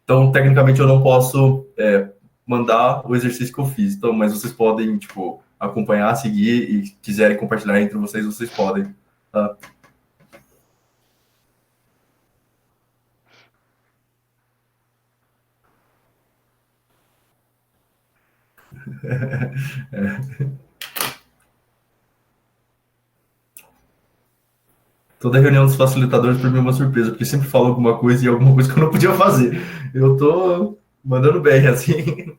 Então, tecnicamente, eu não posso mandar o exercício que eu fiz. Então, mas vocês podem, tipo, acompanhar, seguir e quiserem compartilhar entre vocês, vocês podem. Tá? Toda reunião dos facilitadores para mim é uma surpresa, porque sempre falo alguma coisa e alguma coisa que eu não podia fazer. Eu tô mandando bem, assim.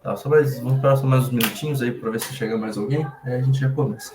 Tá, vamos esperar só mais uns minutinhos aí para ver se chega mais alguém. Aí a gente já começa.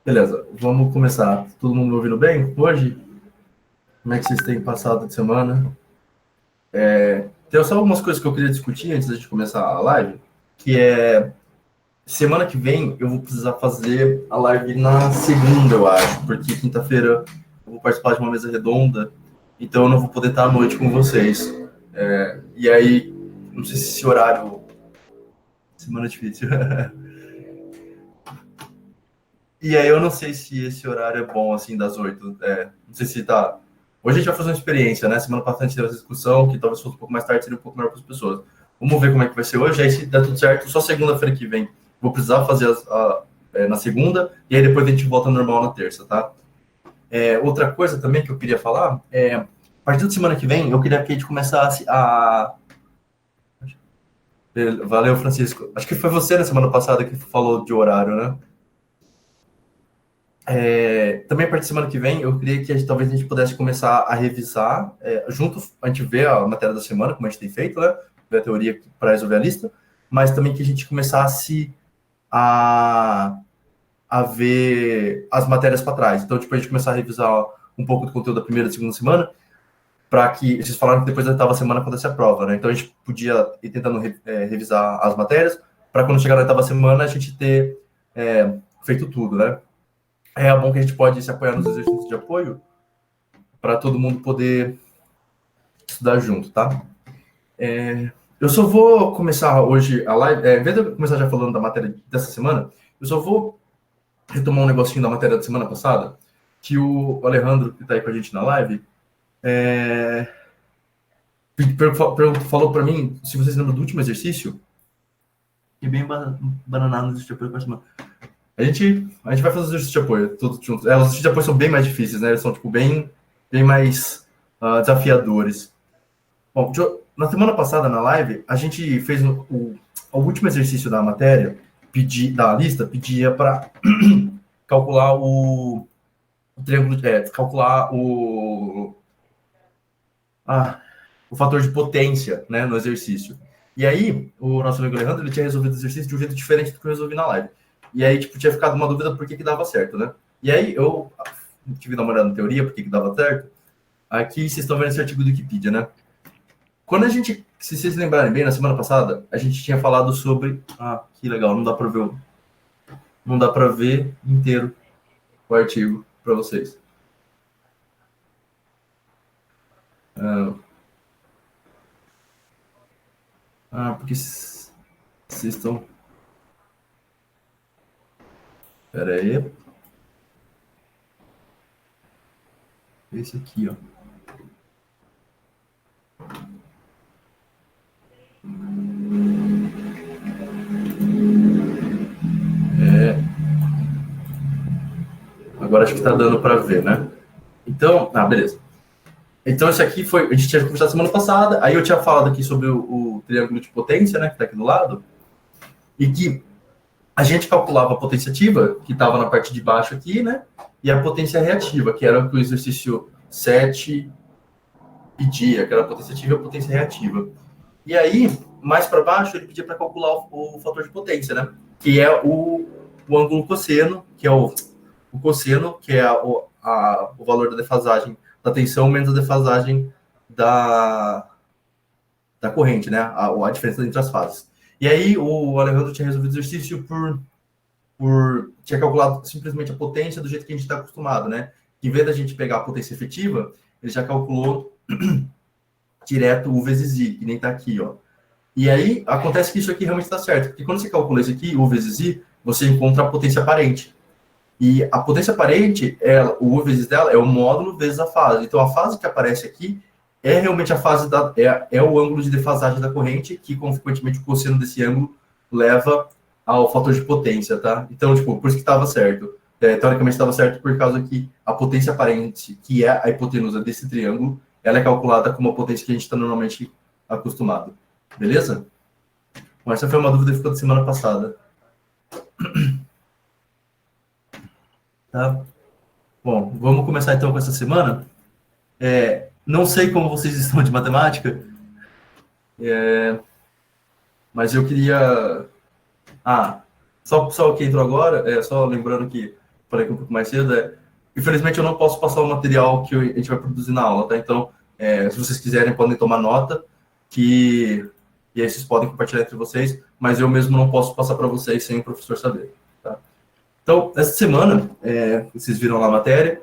Beleza, vamos começar. Todo mundo me ouvindo bem hoje? Como é que vocês têm passado de semana? Tem só algumas coisas que eu queria discutir antes da gente começar a live, que é semana que vem eu vou precisar fazer a live na segunda, eu acho, porque quinta-feira eu vou participar de uma mesa redonda, então eu não vou poder estar à noite com vocês. E aí, não sei se esse horário... Semana difícil. E aí eu não sei se esse horário é bom, assim, das 8. Não sei se tá... Hoje a gente vai fazer uma experiência, né? Semana passada a gente teve essa discussão, que talvez fosse um pouco mais tarde, seria um pouco melhor para as pessoas. Vamos ver como é que vai ser hoje, aí se der tudo certo, só segunda-feira que vem. Vou precisar fazer na segunda, e aí depois a gente volta normal na terça, tá? Outra coisa também que eu queria falar, a partir da semana que vem, eu queria que a gente começasse a... Valeu, Francisco. Acho que foi você na semana passada que falou de horário, né? Também a partir da semana que vem, eu queria que talvez a gente pudesse começar a revisar, junto, a gente vê a matéria da semana, como a gente tem feito, né? Ver a teoria para resolver a lista, mas também que a gente começasse a, a ver as matérias para trás. Então, tipo, a gente começar a revisar um pouco do conteúdo da primeira e segunda semana, para que vocês falaram que depois da oitava semana acontece a prova, né? Então, a gente podia ir tentando revisar as matérias, para quando chegar na oitava semana a gente ter feito tudo, né? É bom que a gente pode se apoiar nos exercícios de apoio para todo mundo poder estudar junto, tá? Eu só vou começar hoje a live, em vez de eu começar já falando da matéria dessa semana, eu só vou retomar um negocinho da matéria da semana passada, que o Alejandro, que está aí com a gente na live, falou para mim, se vocês lembram do último exercício, e bem bananado no exercício de apoio para a semana. A gente vai fazer os exercícios de apoio, todos juntos. Os exercícios de apoio são bem mais difíceis, né? Eles são, tipo, bem mais desafiadores. Bom, na semana passada, na live, a gente fez o último exercício da matéria, da lista, pedia para calcular o triângulo, calcular o fator de potência, né, no exercício. E aí, o nosso amigo Alejandro, ele tinha resolvido o exercício de um jeito diferente do que eu resolvi na live. E aí, tipo, tinha ficado uma dúvida por que dava certo, né? E aí, eu tive que dar uma olhada na teoria, por que dava certo. Aqui, vocês estão vendo esse artigo do Wikipedia, né? Quando a gente, se vocês lembrarem bem, na semana passada, a gente tinha falado sobre... que legal, não dá para ver não dá para ver inteiro o artigo para vocês. Porque vocês estão... Espera aí. Esse aqui, ó. Agora acho que está dando para ver, né? Então, beleza. Então, esse aqui foi... A gente tinha conversado semana passada, aí eu tinha falado aqui sobre o triângulo de potência, né? Que está aqui do lado. E que a gente calculava a potência ativa, que estava na parte de baixo aqui, né? E a potência reativa, que era o que o exercício 7 pedia, que era a potência ativa e a potência reativa. E aí, mais para baixo, ele pedia para calcular o fator de potência, né? Que é o ângulo cosseno, que é o cosseno, que é o valor da defasagem da tensão menos a defasagem da corrente, né? A diferença entre as fases. E aí, o Alejandro tinha resolvido o exercício tinha calculado simplesmente a potência do jeito que a gente está acostumado, né? Em vez da gente pegar a potência efetiva, ele já calculou direto U vezes I, que nem está aqui, ó. E aí, acontece que isso aqui realmente está certo, porque quando você calcula isso aqui, U vezes I, você encontra a potência aparente. E a potência aparente, o U vezes dela, é o módulo vezes a fase. Então, a fase que aparece aqui é realmente a fase é o ângulo de defasagem da corrente, que, consequentemente, o cosseno desse ângulo leva ao fator de potência, tá? Então, tipo, por isso que estava certo. Teoricamente estava certo por causa que a potência aparente, que é a hipotenusa desse triângulo, ela é calculada como a potência que a gente está normalmente acostumado. Beleza? Bom, essa foi uma dúvida que ficou da semana passada. Tá? Bom, vamos começar então com essa semana. Não sei como vocês estão de matemática, mas eu queria... só que entrou agora, só lembrando que falei aqui um pouco mais cedo, infelizmente eu não posso passar o material que a gente vai produzir na aula, tá? Então, se vocês quiserem, podem tomar nota, e aí vocês podem compartilhar entre vocês, mas eu mesmo não posso passar para vocês sem o professor saber, tá? Então, essa semana, vocês viram lá a matéria,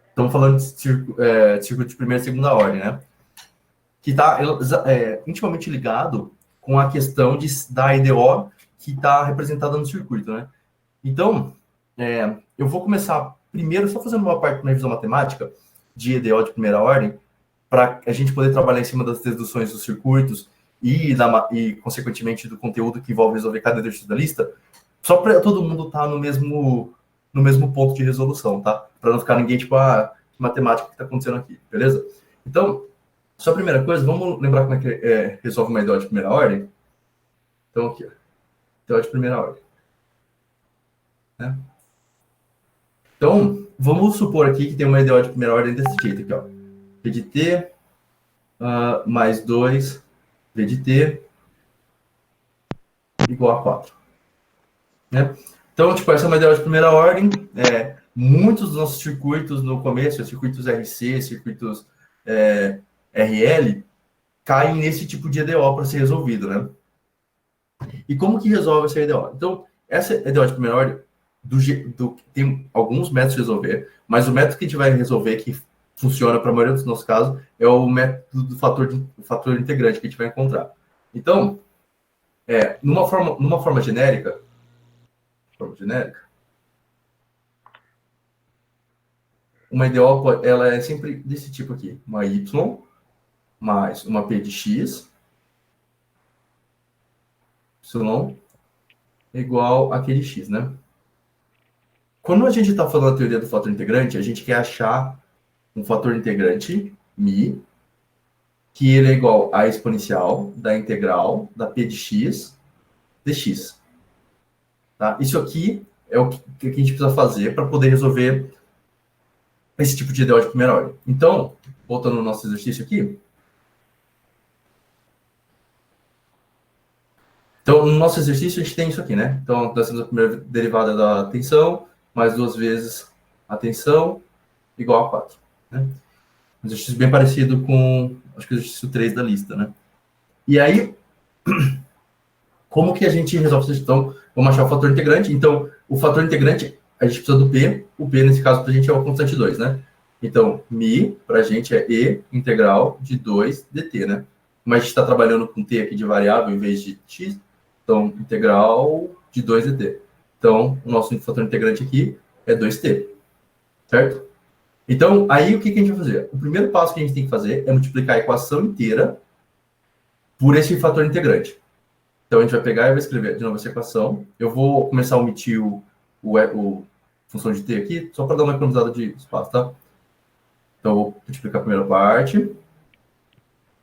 estamos falando de circuito de primeira e segunda ordem, né? Que está intimamente ligado com a questão da EDO que está representada no circuito, né? Então, eu vou começar primeiro só fazendo uma parte na revisão matemática de EDO de primeira ordem, para a gente poder trabalhar em cima das deduções dos circuitos e, consequentemente, do conteúdo que envolve resolver cada exercício da lista, só para todo mundo estar no mesmo ponto de resolução, tá? Para não ficar ninguém, tipo, que matemática que está acontecendo aqui, beleza? Então, só a primeira coisa, vamos lembrar como é que resolve uma EDO de primeira ordem? Então, aqui, ó. EDO de primeira ordem. Né? Então, vamos supor aqui que tem uma EDO de primeira ordem desse jeito aqui, ó. V de T mais 2 V de T igual a 4. Né? Então, tipo, essa é uma EDO de primeira ordem. Muitos dos nossos circuitos no começo, circuitos RC, circuitos RL, caem nesse tipo de EDO para ser resolvido, né? E como que resolve essa EDO? Então, essa EDO de primeira ordem, tem alguns métodos de resolver, mas o método que a gente vai resolver, que funciona para a maioria dos nossos casos, é o método do fator integrante que a gente vai encontrar. Então, numa forma genérica, uma EDO, ela é sempre desse tipo aqui, uma Y mais uma P de X, Y igual a Q de X, né? Quando a gente está falando da teoria do fator integrante, a gente quer achar um fator integrante, μ, que ele é igual a exponencial da integral da P de X dx. Tá? Isso aqui é o que a gente precisa fazer para poder resolver esse tipo de EDO de primeira ordem. Então, voltando no nosso exercício aqui. Então, no nosso exercício, a gente tem isso aqui, né? Então, nós temos a primeira derivada da tensão, mais 2 vezes a tensão, igual a 4. Né? Um exercício bem parecido com, acho que o exercício 3 da lista, né? E aí, Como que a gente resolve isso? Então, vamos achar o fator integrante. Então, o fator integrante, a gente precisa do P. O P, nesse caso, para a gente é o constante 2, né? Então, mi, para a gente, é E integral de 2 dt, né? Mas a gente está trabalhando com T aqui de variável em vez de X, então, integral de 2 dt. Então, o nosso fator integrante aqui é 2t, certo? Então, aí o que a gente vai fazer? O primeiro passo que a gente tem que fazer é multiplicar a equação inteira por esse fator integrante. Então, a gente vai pegar e vai escrever de novo essa equação. Eu vou começar a omitir o função de t aqui, só para dar uma economizada de espaço, tá? Então, eu vou multiplicar a primeira parte.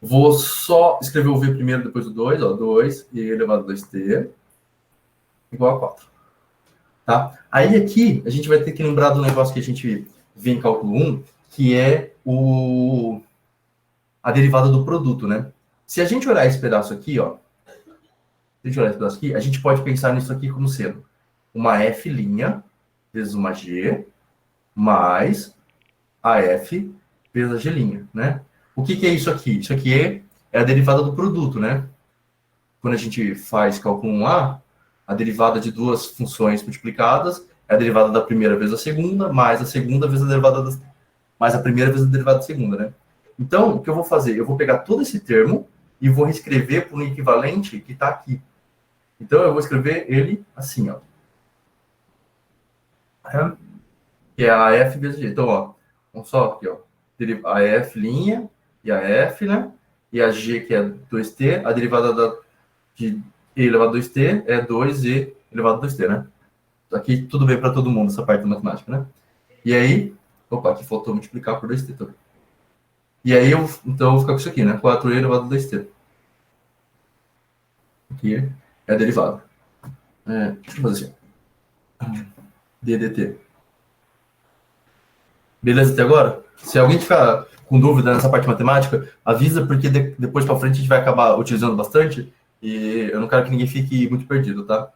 Vou só escrever o v primeiro, depois o 2, ó, 2 e elevado a 2t igual a 4. Tá? Aí aqui, a gente vai ter que lembrar do negócio que a gente vê em cálculo 1, que é a derivada do produto, né? Se a gente olhar esse pedaço aqui, ó, a gente pode pensar nisso aqui como sendo uma f' vezes uma g mais a f vezes a g', né? O que é isso aqui? Isso aqui é a derivada do produto, né? Quando a gente faz cálculo 1A, a derivada de duas funções multiplicadas é a derivada da primeira vezes a segunda, mais a segunda vezes a derivada mais a primeira vezes a derivada da segunda, né? Então, o que eu vou fazer? Eu vou pegar todo esse termo e vou reescrever por um equivalente que está aqui. Então, eu vou escrever ele assim, ó. Que é a f vezes g. Então, ó, vamos só aqui, ó. A f' e a f, né? E a g, que é 2t, a derivada de e elevado a 2t é 2e elevado a 2t, né? Aqui tudo bem para todo mundo, essa parte da matemática, né? E aí, opa, aqui faltou multiplicar por 2t também. E aí, então, eu vou ficar com isso aqui, né? 4e elevado a 2t. Aqui é a derivada. Deixa eu fazer assim. ddt. Beleza até agora? Se alguém ficar com dúvida nessa parte matemática, avisa, porque depois para frente a gente vai acabar utilizando bastante e eu não quero que ninguém fique muito perdido, tá?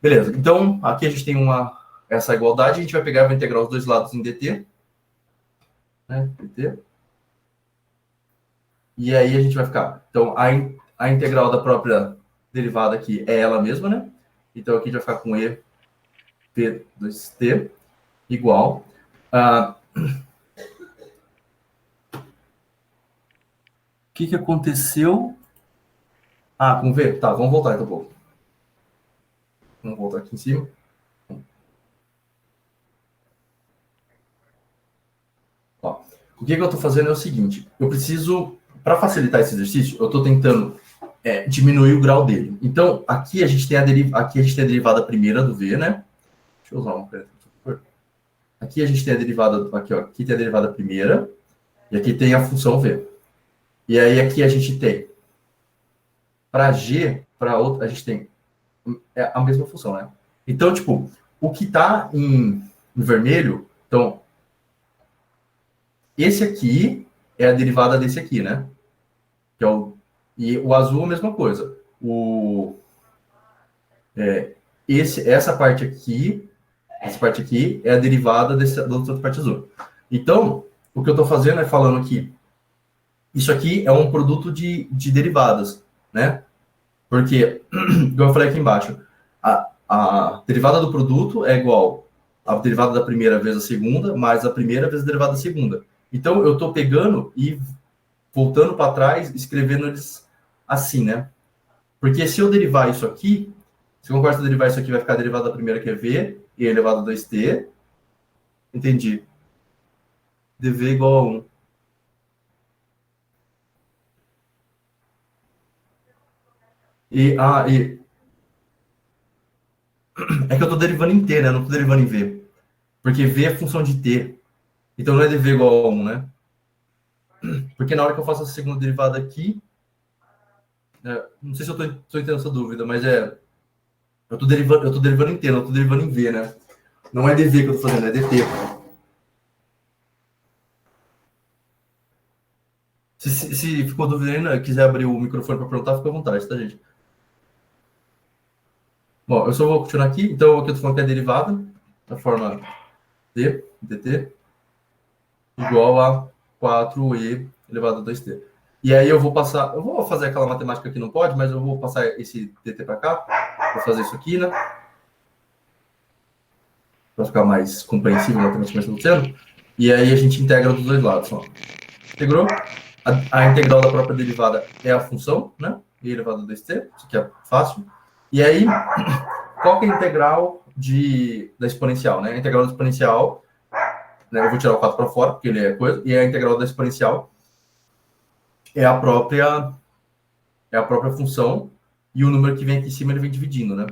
Beleza, então aqui a gente tem essa igualdade, a gente vai pegar e vai integrar os dois lados em dt, né? dt. E aí a gente vai ficar. Então, a integral da própria derivada aqui é ela mesma, né? Então aqui a gente vai ficar com e p2t igual a... O que aconteceu? Com v? Tá, vamos voltar então um pouco. Vamos voltar aqui em cima. Ó, o que eu estou fazendo é o seguinte. Eu preciso, para facilitar esse exercício, eu estou tentando diminuir o grau dele. Então, aqui a gente tem a derivada primeira do v, né? Deixa eu usar uma caneta. Aqui a gente tem a derivada, aqui, ó, aqui tem a derivada primeira, e aqui tem a função v. E aí aqui a gente tem, para g, para outra, a gente tem a mesma função, né? Então, tipo, o que está em vermelho, então, esse aqui é a derivada desse aqui, né? Que é e o azul é a mesma coisa. Essa parte aqui é a derivada da outra parte azul. Então, o que eu estou fazendo é falando aqui, isso aqui é um produto de derivadas, né? Porque, como eu falei aqui embaixo, a derivada do produto é igual a derivada da primeira vezes a segunda, mais a primeira vezes a derivada da segunda. Então, eu estou pegando e voltando para trás, escrevendo eles assim, né? Porque se eu derivar isso aqui, se eu concordo derivar isso aqui, vai ficar a derivada da primeira, que é v, e elevado a 2t. Entendi. dv igual a 1. É que eu estou derivando em t, né? Não estou derivando em v. Porque v é função de t. Então não é dv igual a 1, né? Porque na hora que eu faço a segunda derivada aqui, não sei se eu estou entendendo essa dúvida, mas eu estou derivando em t, não estou derivando em v, né? Não é dv que eu estou fazendo, é dt. Se ficou dúvida ainda, quiser abrir o microfone para perguntar, fica à vontade, tá, gente? Bom, eu só vou continuar aqui. Então, aqui eu estou falando que é a derivada da forma dt igual a 4e elevado a 2t. E aí eu vou fazer aquela matemática que não pode, mas eu vou passar esse dt para cá, vou fazer isso aqui, né? Para ficar mais compreensível matematicamente acontecendo. E aí a gente integra dos dois lados. Ó. Integrou. A integral da própria derivada é a função, né? E elevado a 2t, isso aqui é fácil. E aí, qual que é a integral da exponencial, né? A integral da exponencial, né? Eu vou tirar o 4 para fora, porque ele é coisa, e a integral da exponencial é a própria função, e o número que vem aqui em cima ele vem dividindo, né?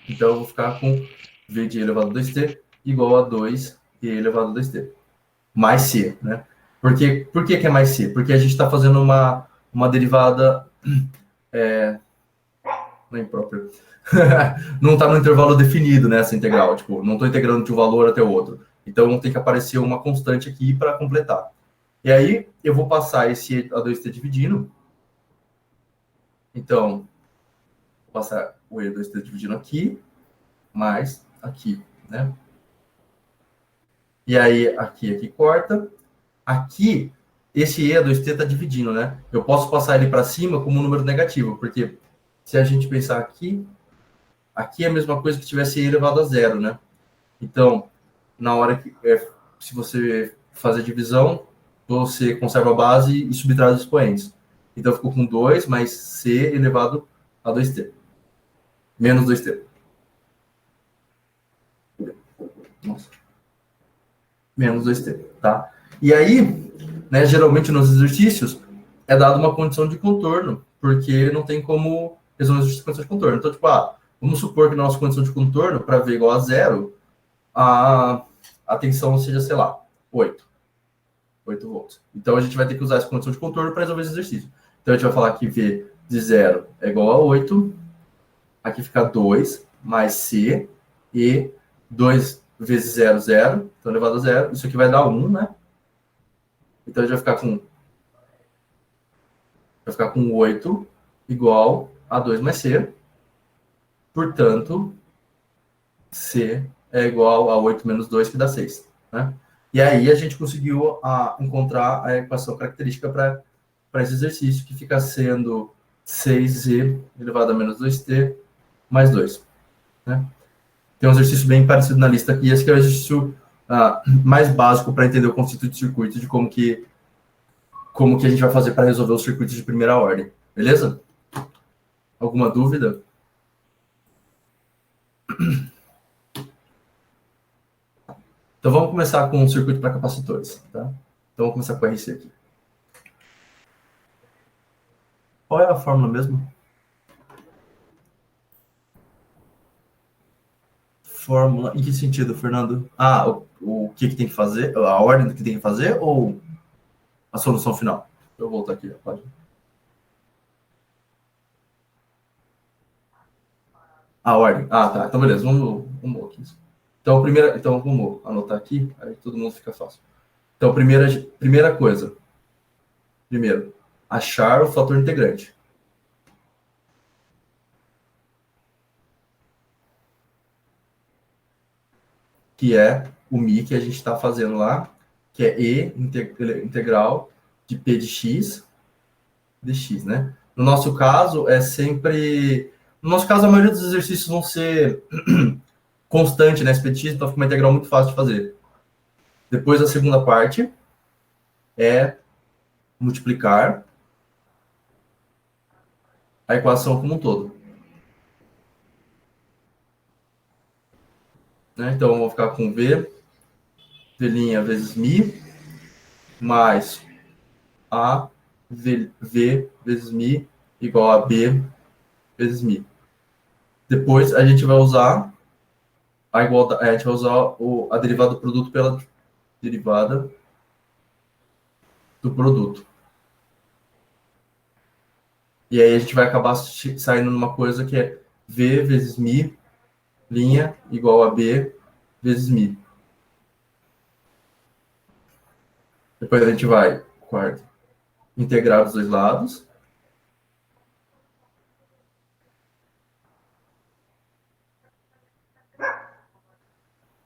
Então eu vou ficar com v de e elevado a 2t igual a 2e elevado a 2t. Mais c, né? Por que é mais c? Porque a gente está fazendo uma derivada não é imprópria. Não está no intervalo definido nessa integral. Tipo, não estou integrando de um valor até o outro. Então tem que aparecer uma constante aqui para completar. E aí eu vou passar esse A2t dividindo. Então, vou passar o E2t dividindo aqui, mais aqui, né? E aí aqui corta. Aqui, esse E2t está dividindo, né? Eu posso passar ele para cima como um número negativo, porque se a gente pensar aqui é a mesma coisa que tivesse E elevado a zero, né? Então, na hora que se você fazer a divisão, você conserva a base e subtrai os expoentes. Então, ficou com 2 mais C elevado a 2t. Menos 2t. Nossa. Menos 2t, tá? E aí, né, geralmente nos exercícios, é dado uma condição de contorno, porque não tem como resolver as condições de contorno. Então, tipo, vamos supor que na nossa condição de contorno, para V igual a zero, a tensão seja, sei lá, 8 volts. Então, a gente vai ter que usar essa condição de contorno para resolver esse exercício. Então, a gente vai falar que V de 0 é igual a 8, aqui fica 2 mais C, e 2 vezes 0, 0, então elevado a 0. Isso aqui vai dar 1, né? Então, a gente vai ficar com 8 igual a 2 mais C. Portanto, C é igual a 8 menos 2, que dá 6. Né? E aí a gente conseguiu encontrar a equação característica para esse exercício, que fica sendo 6z elevado a menos 2t mais 2. Né? Tem um exercício bem parecido na lista aqui, esse que é o exercício mais básico para entender o conceito de circuito, de como que a gente vai fazer para resolver os circuitos de primeira ordem. Beleza? Alguma dúvida? Então, vamos começar com o circuito para capacitores. Tá? Então, vamos começar com o RC aqui. Qual é a fórmula mesmo? Fórmula. Em que sentido, Fernando? O que tem que fazer? A ordem do que tem que fazer ou a solução final? Deixa eu voltar aqui a página. A ordem. Tá. Então, beleza. Vamos aqui. Então, vamos anotar aqui, aí todo mundo fica fácil. Então, primeira coisa. Primeiro, achar o fator integrante. Que é o Mi que a gente está fazendo lá, que é E integral de P de X, né? No nosso caso, No nosso caso, a maioria dos exercícios vão ser constante, né? P de X, então fica uma integral muito fácil de fazer. Depois, a segunda parte é multiplicar a equação como um todo. Né? Então, eu vou ficar com V vezes Mi, mais A V vezes Mi igual a B vezes Mi. Depois, a gente vai usar a gente vai usar a derivada do produto pela derivada do produto. E aí a gente vai acabar saindo numa coisa que é V vezes Mi, linha, igual a B vezes Mi. Depois a gente vai, quarto, integrar os dois lados.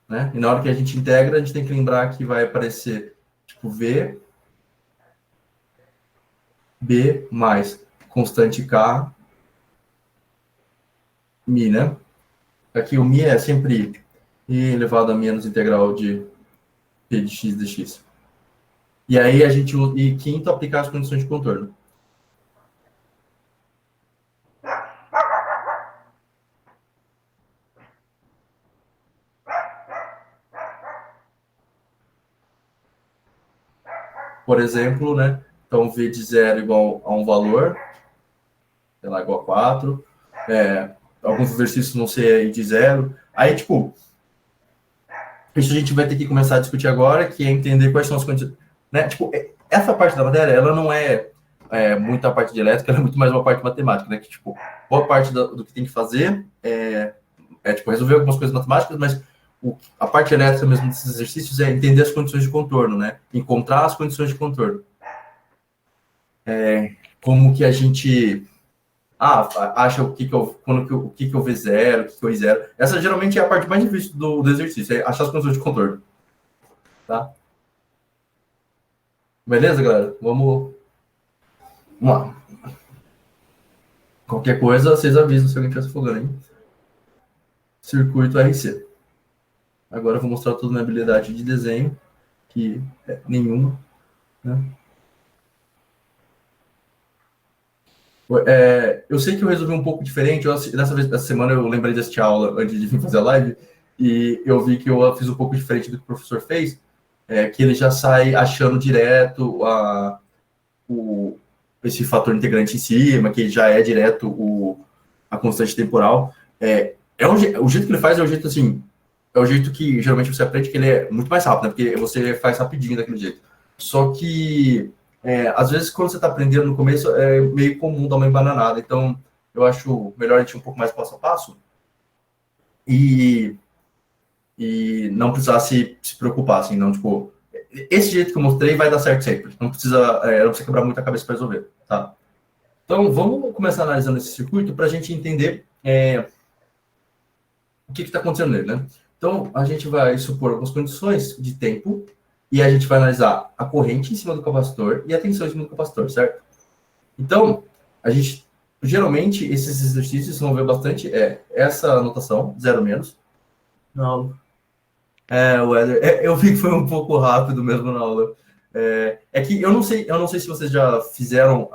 Né? E na hora que a gente integra, a gente tem que lembrar que vai aparecer tipo V B mais constante K, Mi, né? Aqui o Mi é sempre I elevado a menos integral de P de x dx. E aí a gente, e quinto, aplicar as condições de contorno. Por exemplo, né? Então, V de 0 igual a um valor, sei lá, igual a 4. Alguns exercícios vão ser de 0. Aí, tipo, isso a gente vai ter que começar a discutir agora, que é entender quais são as condições. Né? Tipo, essa parte da matéria, ela não muita parte de elétrica, ela é muito mais uma parte matemática, né? Que, tipo, boa parte do que tem que fazer tipo, resolver algumas coisas matemáticas, mas a parte elétrica mesmo desses exercícios é entender as condições de contorno, né? Encontrar as condições de contorno. Como que a gente acha o que é o V0, o que é o I0. Essa geralmente é a parte mais difícil do exercício, é achar as condições de contorno. Tá? Beleza, galera? Vamos lá. Qualquer coisa, vocês avisam se alguém estiver se afogando, hein? Circuito RC. Agora eu vou mostrar toda a minha habilidade de desenho, que é nenhuma, né? Eu sei que eu resolvi um pouco diferente. Dessa semana eu lembrei de assistir a aula antes de vir fazer a live, e eu vi que eu fiz um pouco diferente do que o professor fez, que ele já sai achando direto esse fator integrante em cima, que já é direto a constante temporal. O jeito que ele faz é o jeito assim, é o jeito que geralmente você aprende, que ele é muito mais rápido, né? Porque você faz rapidinho daquele jeito. Só que às vezes, quando você está aprendendo no começo, é meio comum dar uma embananada. Então, eu acho melhor a gente ir um pouco mais passo a passo e não precisar se preocupar, assim, não, tipo, esse jeito que eu mostrei vai dar certo sempre. Não precisa quebrar muita cabeça para resolver, tá? Então, vamos começar analisando esse circuito para a gente entender o que está acontecendo nele, né? Então, a gente vai supor algumas condições de tempo e a gente vai analisar a corrente em cima do capacitor e a tensão em cima do capacitor, certo? Então, geralmente, esses exercícios vão ver bastante essa anotação, 0 menos, na aula. Eu vi que foi um pouco rápido mesmo na aula. Que eu não sei se vocês já fizeram,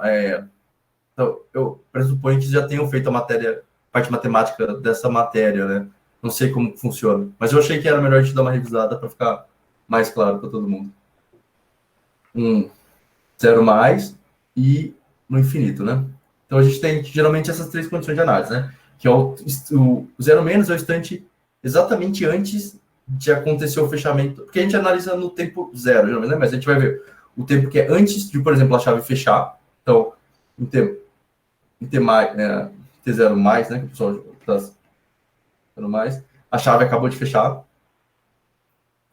então, eu pressuponho que já tenham feito parte matemática dessa matéria, né? Não sei como funciona, mas eu achei que era melhor a gente dar uma revisada para ficar mais claro para todo mundo. 0 mais e no infinito, né? Então a gente tem geralmente essas três condições de análise, né? Que é o 0 menos é o instante exatamente antes de acontecer o fechamento, porque a gente analisa no tempo zero, geralmente, né? Mas a gente vai ver o tempo que é antes de, por exemplo, a chave fechar. Então, em T mais, T0 mais, né? Que o pessoal está mais, a chave acabou de fechar.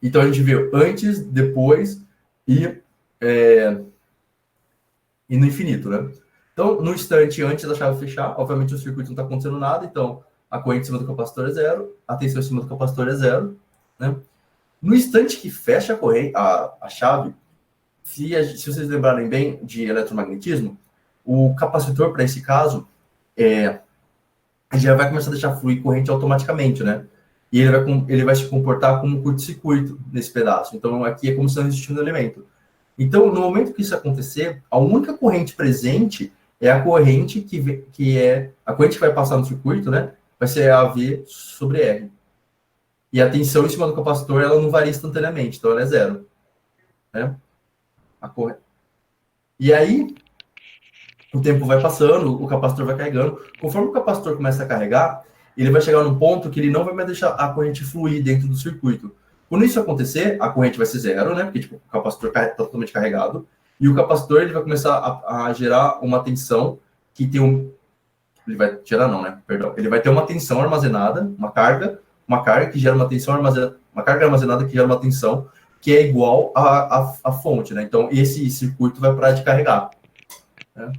Então a gente vê antes, depois e no infinito, né? Então, no instante antes da chave fechar, obviamente o circuito não está acontecendo nada, então a corrente em cima do capacitor é zero, a tensão em cima do capacitor é zero, né? No instante que fecha a chave, se vocês lembrarem bem de eletromagnetismo, o capacitor, para esse caso, já vai começar a deixar fluir corrente automaticamente, né? E ele vai se comportar como um curto-circuito nesse pedaço. Então, aqui é como se não existisse um elemento. Então, no momento que isso acontecer, a única corrente presente é a corrente a corrente que vai passar no circuito, né? Vai ser a V sobre R. E a tensão em cima do capacitor, ela não varia instantaneamente, então ela é zero. Né? E aí, o tempo vai passando, o capacitor vai carregando. Conforme o capacitor começa a carregar, ele vai chegar num ponto que ele não vai mais deixar a corrente fluir dentro do circuito. Quando isso acontecer, a corrente vai ser zero, né? Porque tipo, o capacitor está totalmente carregado. E o capacitor ele vai começar a gerar uma tensão que tem ele vai gerar não, né? Perdão. Ele vai ter uma tensão armazenada, uma carga que gera uma tensão armazenada, uma carga armazenada que gera uma tensão que é igual à fonte, né? Então, esse circuito vai parar de carregar. Né?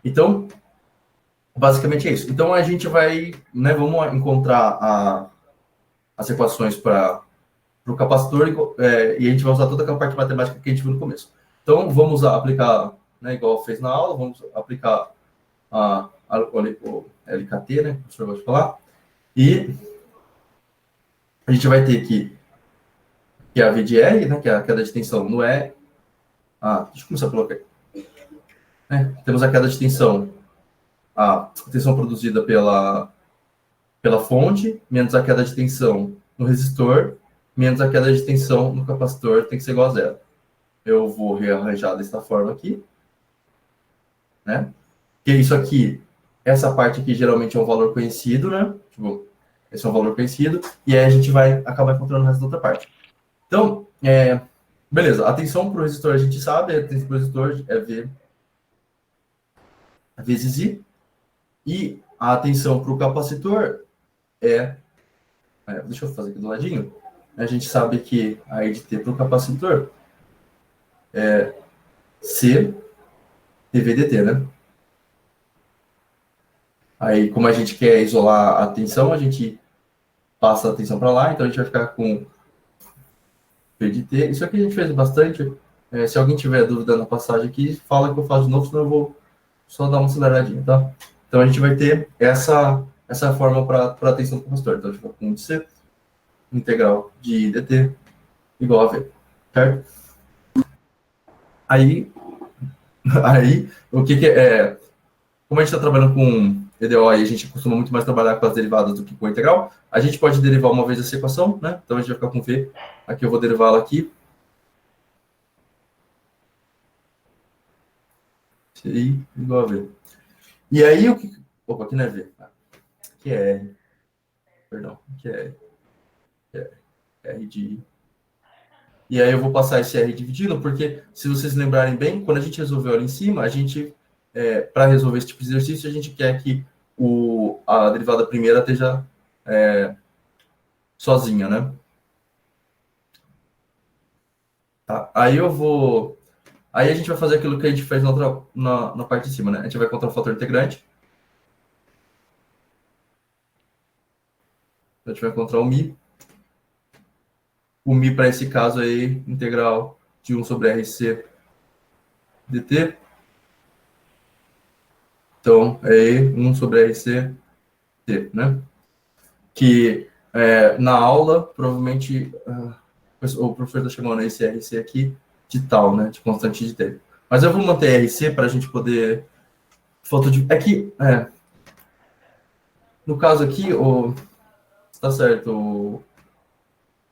Então, basicamente é isso. Então, a gente vai, né, vamos encontrar as equações para o capacitor e a gente vai usar toda aquela parte matemática que a gente viu no começo. Então, vamos aplicar, né, igual fez na aula, vamos aplicar o LKT, né, que o professor gosta de falar, e a gente vai ter que a V de R, né, que é a queda de tensão no E. Deixa eu começar pelo aqui. Temos a queda de tensão, a tensão produzida pela fonte, menos a queda de tensão no resistor, menos a queda de tensão no capacitor, tem que ser igual a zero. Eu vou rearranjar dessa forma aqui, né? Que isso aqui, essa parte aqui geralmente é um valor conhecido, né? Tipo, esse é um valor conhecido, e aí a gente vai acabar encontrando o resto da outra parte. Então, beleza, a tensão para o resistor a gente sabe, a tensão para o resistor é V vezes I, e a tensão para o capacitor deixa eu fazer aqui do ladinho, a gente sabe que a I de T para o capacitor é C dVdt, né? Aí, como a gente quer isolar a tensão, a gente passa a tensão para lá, então a gente vai ficar com P de T. Isso aqui a gente fez bastante. Se alguém tiver dúvida na passagem aqui, fala que eu faço de novo, senão eu vou só dar uma aceleradinha, tá? Então a gente vai ter essa forma para a tensão do capacitor. Então a gente vai com C integral de dt igual a V, certo? Aí o que é... Como a gente está trabalhando com EDO e a gente costuma muito mais trabalhar com as derivadas do que com a integral, a gente pode derivar uma vez essa equação, né? Então a gente vai ficar com V. Aqui eu vou derivá-la aqui. CI igual a V. E aí o que... Opa, aqui não é V. Aqui é R. Perdão. Aqui é R de I. E aí eu vou passar esse R dividindo, porque se vocês lembrarem bem, quando a gente resolveu ali em cima, a gente, para resolver esse tipo de exercício, a gente quer que a derivada primeira esteja sozinha, né? Tá? Aí a gente vai fazer aquilo que a gente fez na parte de cima, né? A gente vai encontrar o fator integrante. A gente vai encontrar o μ. O μ, para esse caso aí, integral de 1 sobre RC dt. Então, é 1 sobre RC t, né? Que na aula, provavelmente, o professor está chamando esse RC aqui de tal, né? De constante de tempo. Mas eu vou manter RC para a gente poder... no caso aqui, está certo,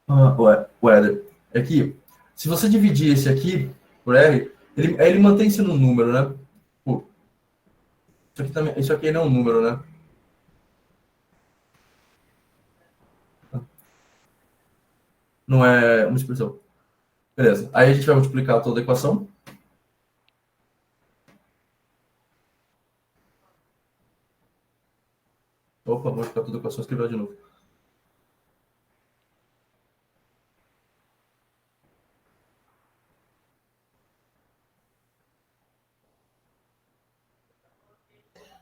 o Éder. É que, se você dividir esse aqui por R, ele mantém-se no número, né? Pô, isso aqui não é um número, né? Não é uma expressão. Beleza. Aí a gente vai multiplicar toda a equação. Opa, vou multiplicar toda a equação e escrever de novo.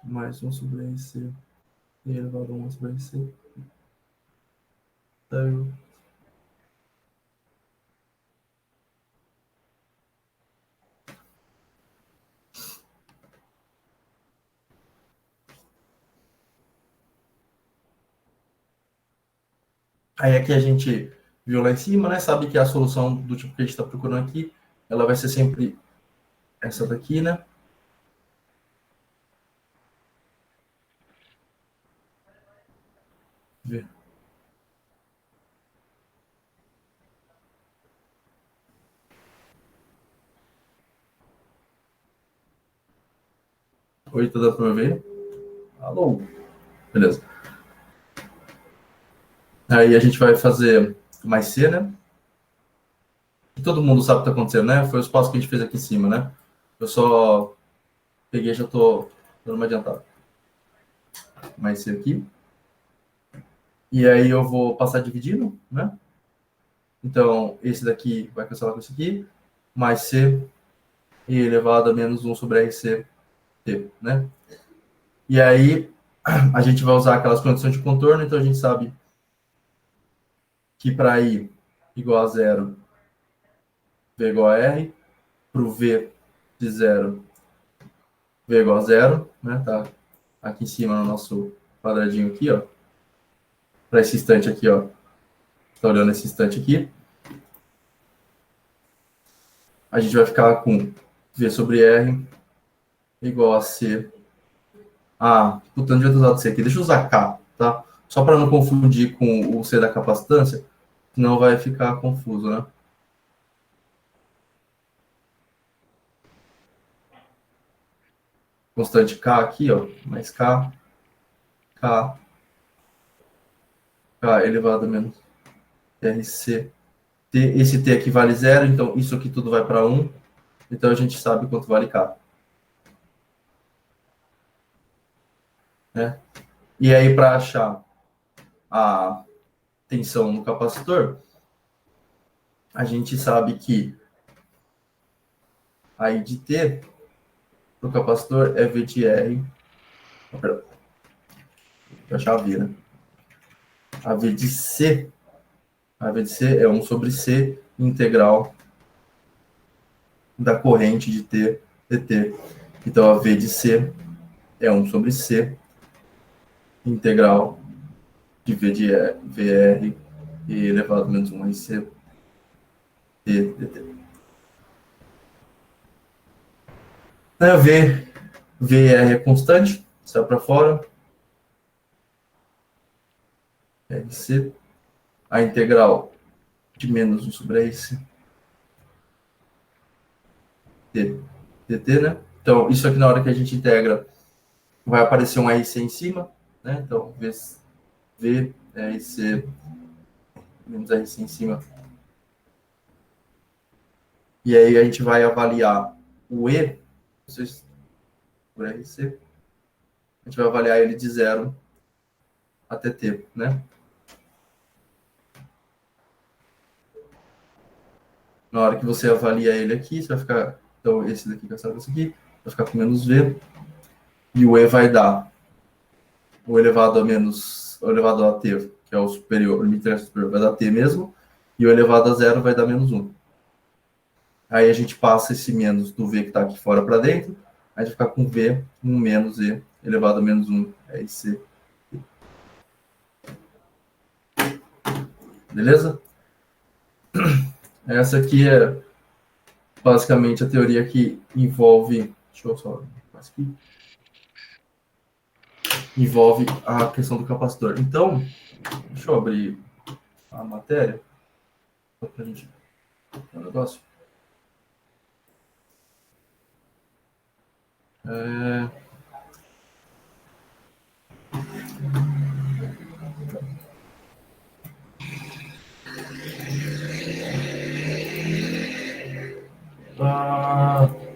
Mais 1 sobre RC elevado a 1 sobre RC. Então, aí aqui a gente viu lá em cima, né? Sabe que a solução do tipo que a gente está procurando aqui, ela vai ser sempre essa daqui, né? Ver. Oi, tá dando para ver? Alô? Beleza. Aí a gente vai fazer mais C, né? E todo mundo sabe o que está acontecendo, né? Foi os passos que a gente fez aqui em cima, né? Eu só peguei e já estou dando uma adiantada. Mais C aqui. E aí eu vou passar dividindo, né? Então, esse daqui vai cancelar com esse aqui. Mais C e elevado a menos 1 sobre RC T, né? E aí a gente vai usar aquelas condições de contorno, então a gente sabe que para I igual a zero, V igual a R, para o V de 0, V igual a 0, né? Tá aqui em cima no nosso quadradinho aqui, ó. Para esse instante aqui, ó. Tá olhando esse instante aqui. A gente vai ficar com V sobre R igual a C. Ah, puta, não devia ter usado C aqui. Deixa eu usar K, tá? Só para não confundir com o C da capacitância, senão vai ficar confuso, né? Constante K aqui, ó. Mais K, K, K elevado a menos RC. T, esse T aqui vale 0, então isso aqui tudo vai para 1. Então a gente sabe quanto vale K. Né? E aí, para achar a tensão no capacitor, a gente sabe que a I de T no capacitor é V de R. Oh, perdão. Vou achar a V, né? A V de C. A V de C é 1 sobre C integral da corrente de T dt. Então a V de C é 1 sobre C integral de V de VR e elevado a menos 1 RC T dt. VR é constante, sai para fora. RC. A integral de menos 1 sobre RC T dt, né? Então, isso aqui na hora que a gente integra, vai aparecer um RC em cima, né? Então, V RC menos RC em cima. E aí a gente vai avaliar o E, por RC, a gente vai avaliar ele de 0 até T, né? Na hora que você avalia ele aqui, você vai ficar, então esse daqui caçado esse aqui, vai ficar com menos V, e o E vai dar o elevado a menos, o elevado a T, que é o superior, o limite superior, vai dar T mesmo, e o elevado a 0 vai dar menos 1. Aí a gente passa esse menos do V que está aqui fora para dentro, a gente vai ficar com V, 1 menos E, elevado a menos 1, é esse. Beleza? Essa aqui é basicamente a teoria que envolve... Deixa eu só... aqui. Envolve a questão do capacitor. Então, deixa eu abrir a matéria só para a gente ver o negócio.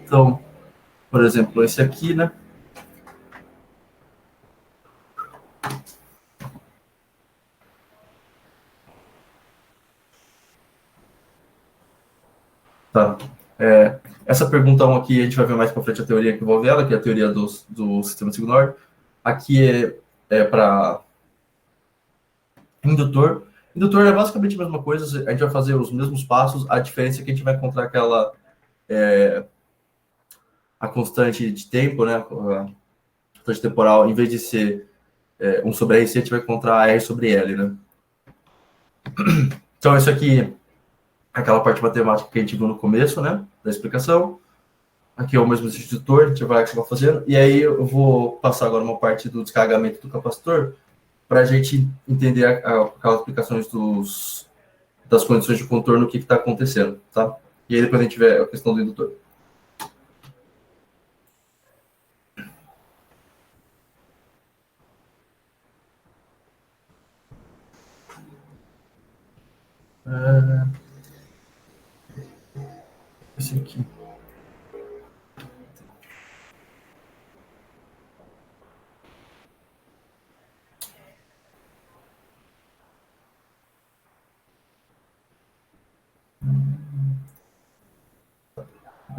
Então, por exemplo, esse aqui, né? Tá. Essa pergunta 1 aqui, a gente vai ver mais para frente a teoria que envolve ela, que é a teoria do sistema Signor. Aqui é para indutor. Indutor é basicamente a mesma coisa, a gente vai fazer os mesmos passos, a diferença é que a gente vai encontrar aquela a constante de tempo, né? A constante temporal, em vez de ser 1 sobre RC, a gente vai encontrar R sobre L, né? Então, isso aqui aquela parte matemática que a gente viu no começo, né, da explicação. Aqui é o mesmo institutor, a gente vai acabar fazendo. E aí eu vou passar agora uma parte do descarregamento do capacitor para a gente entender aquelas explicações das condições de contorno, o que está acontecendo, tá? E aí depois a gente vê a questão do indutor. Esse aqui.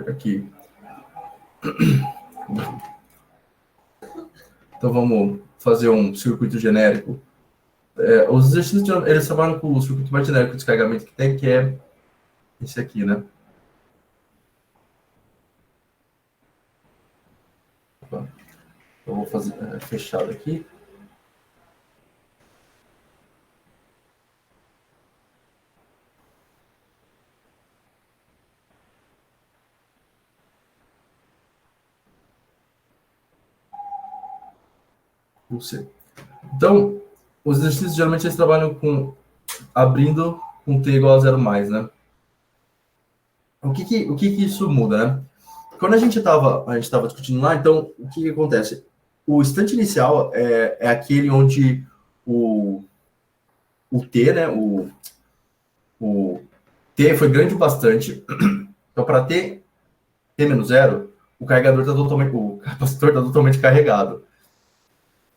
Aqui. Então vamos fazer um circuito genérico. Os exercícios eles trabalham com o circuito mais genérico de descarregamento que tem, que é esse aqui, né? Eu vou fazer fechado aqui. Então, os exercícios geralmente eles trabalham com abrindo com t igual a zero mais, né? O que isso muda, né? Quando a gente estava discutindo lá, então, o que acontece? O instante inicial é aquele onde o T, né? O T foi grande o bastante. Então, para T menos zero, o capacitor está totalmente carregado.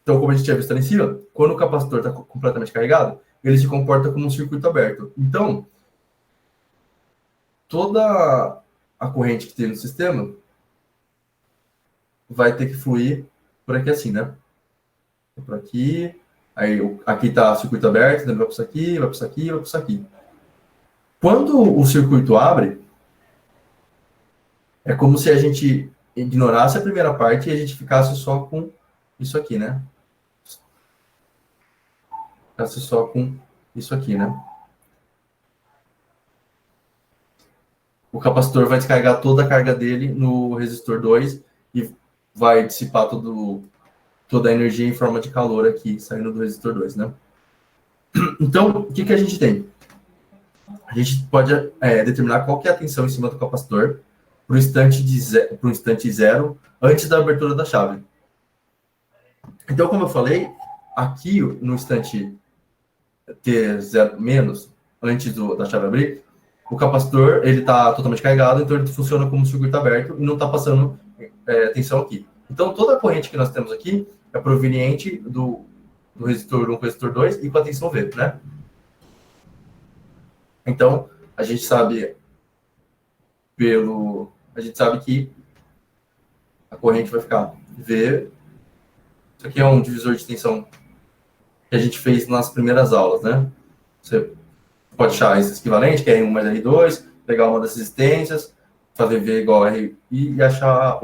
Então, como a gente tinha visto ali em cima, quando o capacitor está completamente carregado, ele se comporta como um circuito aberto. Então, toda a corrente que tem no sistema vai ter que fluir por aqui assim, né? Por aqui, aí aqui está circuito aberto, então vai para isso aqui, vai para isso aqui, vai para isso aqui. Quando o circuito abre, é como se a gente ignorasse a primeira parte e a gente ficasse só com isso aqui, né? Ficasse só com isso aqui, né? O capacitor vai descarregar toda a carga dele no resistor 2 e vai dissipar toda a energia em forma de calor aqui, saindo do resistor 2, né? Então, o que a gente tem? A gente pode determinar qual que é a tensão em cima do capacitor para o instante zero antes da abertura da chave. Então, como eu falei, aqui no instante T0 menos, antes da chave abrir, o capacitor ele está totalmente carregado, então ele funciona como um circuito aberto e não está passando tensão aqui. Então, toda a corrente que nós temos aqui é proveniente do resistor 1 com o resistor 2 e com a tensão V, né? Então, a gente sabe que a corrente vai ficar V. Isso aqui é um divisor de tensão que a gente fez nas primeiras aulas, né? Você pode achar esse equivalente, que é R1 mais R2, pegar uma das resistências, fazer V igual a RI e achar a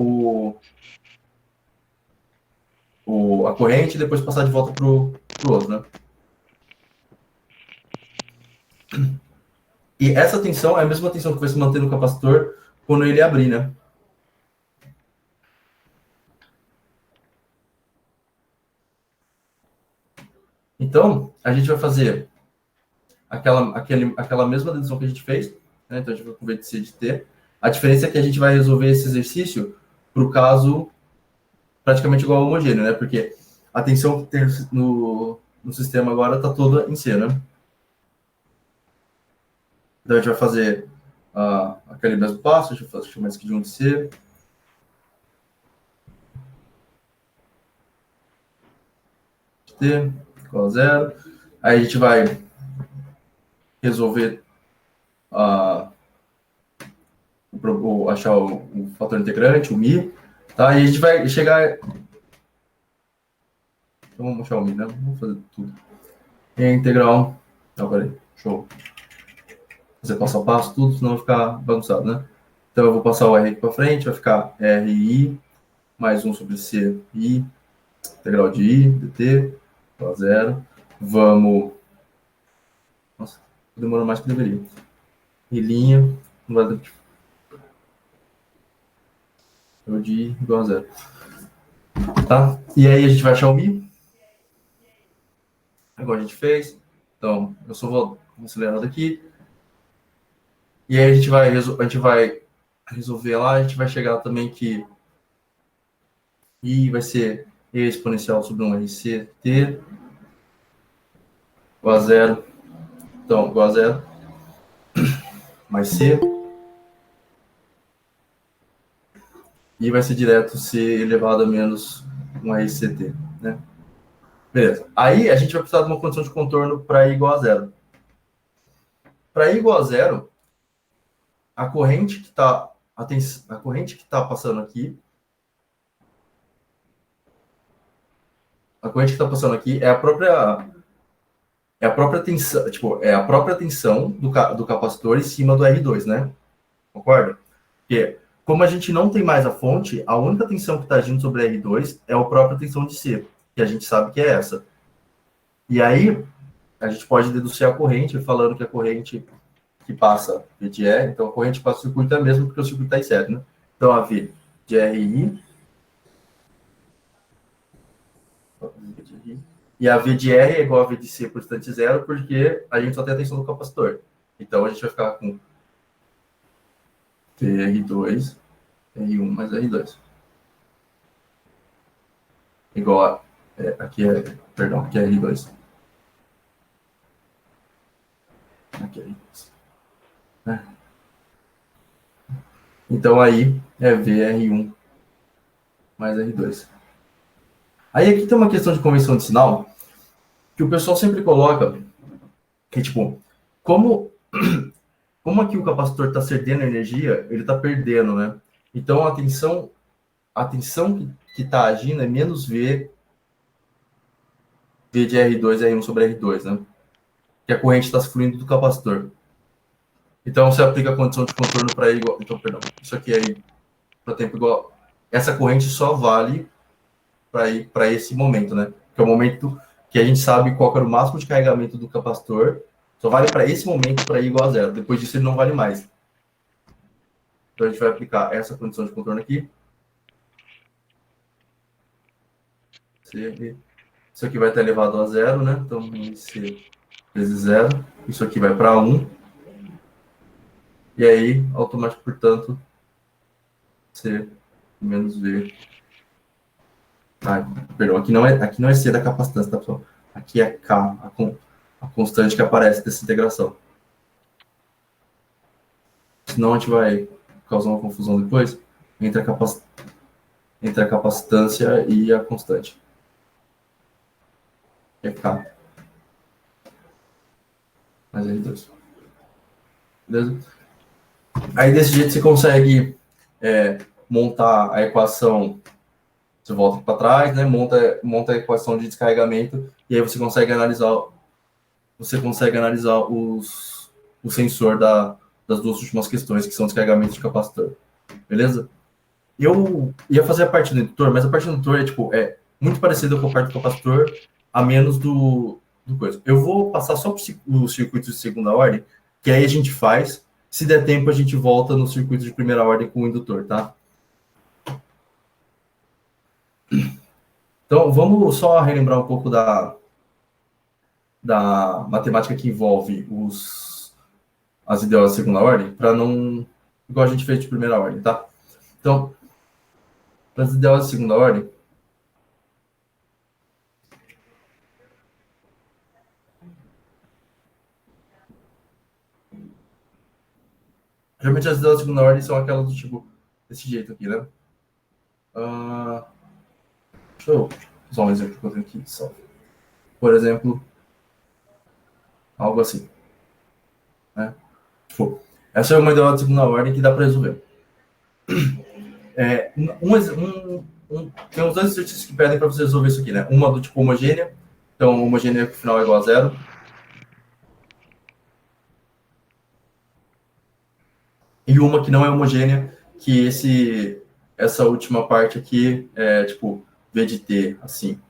corrente e depois passar de volta para o outro, né? E essa tensão é a mesma tensão que vai se manter no capacitor quando ele abrir, né? Então, a gente vai fazer aquela mesma dedução que a gente fez, né? Então, a gente vai com V de C de T. A diferença é que a gente vai resolver esse exercício para o caso praticamente igual ao homogêneo, né? Porque a tensão que tem no sistema agora está toda em C, né? Então, a gente vai fazer aquele mesmo passo, deixa eu chamar isso aqui de 1 de C. T igual a 0. Aí a gente vai resolver achar o fator integrante, o Mi, tá? E a gente vai chegar... Então vamos achar o Mi, né? Vamos fazer tudo. E a integral... Não, peraí. Show. Fazer passo a passo, tudo, senão vai ficar bagunçado, né? Então eu vou passar o R aqui para frente, vai ficar RI mais 1 sobre CI, integral de I, dt, igual a 0. Vamos... Nossa, demorou mais que deveria. E linha, não vai dar... de I igual a 0. Tá? E aí a gente vai achar o Mi. Igual a gente fez. Então, eu só vou acelerando aqui. E aí a gente vai resolver lá, a gente vai chegar também que I vai ser E exponencial sobre 1 RCT igual a 0. Então, igual a 0 mais C. E vai ser direto C elevado a menos 1 RCT, né? Beleza. Aí a gente vai precisar de uma condição de contorno para I igual a 0. Para I igual a 0, a corrente que está passando aqui, é a própria tensão, tipo, é a própria tensão do capacitor em cima do R2, né? Concorda? Porque como a gente não tem mais a fonte, a única tensão que está agindo sobre a R2 é a própria tensão de C, que a gente sabe que é essa. E aí, a gente pode deduzir a corrente, falando que a corrente que passa V de R, então a corrente que passa o circuito é a mesma, porque o circuito está em série, né? Então, a V de RI, e a V de R é igual a V de C por instante zero, porque a gente só tem a tensão do capacitor. Então, a gente vai ficar com TR2, R1 mais R2. Igual a... aqui é... Perdão, aqui é R2. Aqui é R2. Então, aí é VR1 mais R2. Aí aqui tem uma questão de convenção de sinal que o pessoal sempre coloca que, tipo, como aqui o capacitor está cedendo energia, ele está perdendo, né? Então, a tensão que está agindo é menos V de R2 R1 sobre R2, né? Que a corrente está fluindo do capacitor. Então, você aplica a condição de contorno para igual... Então, perdão. Isso aqui é para tempo igual... Essa corrente só vale para esse momento, né? Que é o momento que a gente sabe qual era o máximo de carregamento do capacitor, só vale para esse momento para I igual a zero. Depois disso ele não vale mais. Então a gente vai aplicar essa condição de contorno aqui. Isso aqui vai estar elevado a zero, né? Então, C vezes zero. Isso aqui vai para 1. E aí, automático, portanto, C menos V. Perdão, aqui não é C da capacitância, tá, pessoal? Aqui é K, a constante que aparece dessa integração. Senão a gente vai causar uma confusão depois entre a capacitância e a constante. É K. Mais R2. Beleza? Aí desse jeito você consegue montar a equação. Você volta para trás, né? Monta a equação de descarregamento e aí você consegue analisar o sensor das duas últimas questões, que são descarregamento de capacitor. Beleza? Eu ia fazer a parte do indutor, mas a parte do indutor é muito parecida com a parte do capacitor, a menos do coisa. Eu vou passar só para os circuitos de segunda ordem, que aí a gente faz. Se der tempo, a gente volta no circuito de primeira ordem com o indutor, tá? Então, vamos só relembrar um pouco da matemática que envolve as ideias de segunda ordem, para não... igual a gente fez de primeira ordem, tá? Então, para as ideias de segunda ordem, geralmente as ideias de segunda ordem são aquelas do tipo, desse jeito aqui, né? Deixa eu usar um exemplo que eu tenho aqui só. Por exemplo, algo assim. Né? Tipo, essa é uma ideia de segunda ordem que dá para resolver. Tem uns dois exercícios que pedem para você resolver isso aqui, né? Uma do tipo homogênea. Então, homogênea que o final é igual a zero. E uma que não é homogênea, que essa última parte aqui é tipo V de T, assim,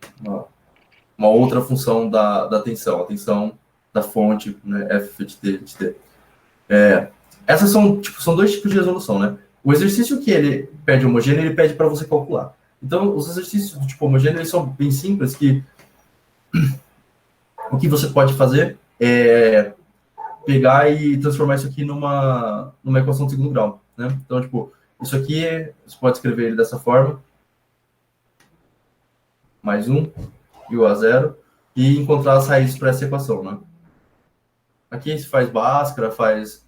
uma outra função da tensão, a tensão da fonte, né, F de T. Essas são dois tipos de resolução, né? O exercício que ele pede homogêneo, ele pede para você calcular. Então, os exercícios do tipo homogêneo, eles são bem simples, que o que você pode fazer é pegar e transformar isso aqui numa equação de segundo grau, né? Então, tipo, isso aqui, você pode escrever ele dessa forma, mais 1, igual a zero, e encontrar as raízes para essa equação, né? Aqui se faz Bhaskara, faz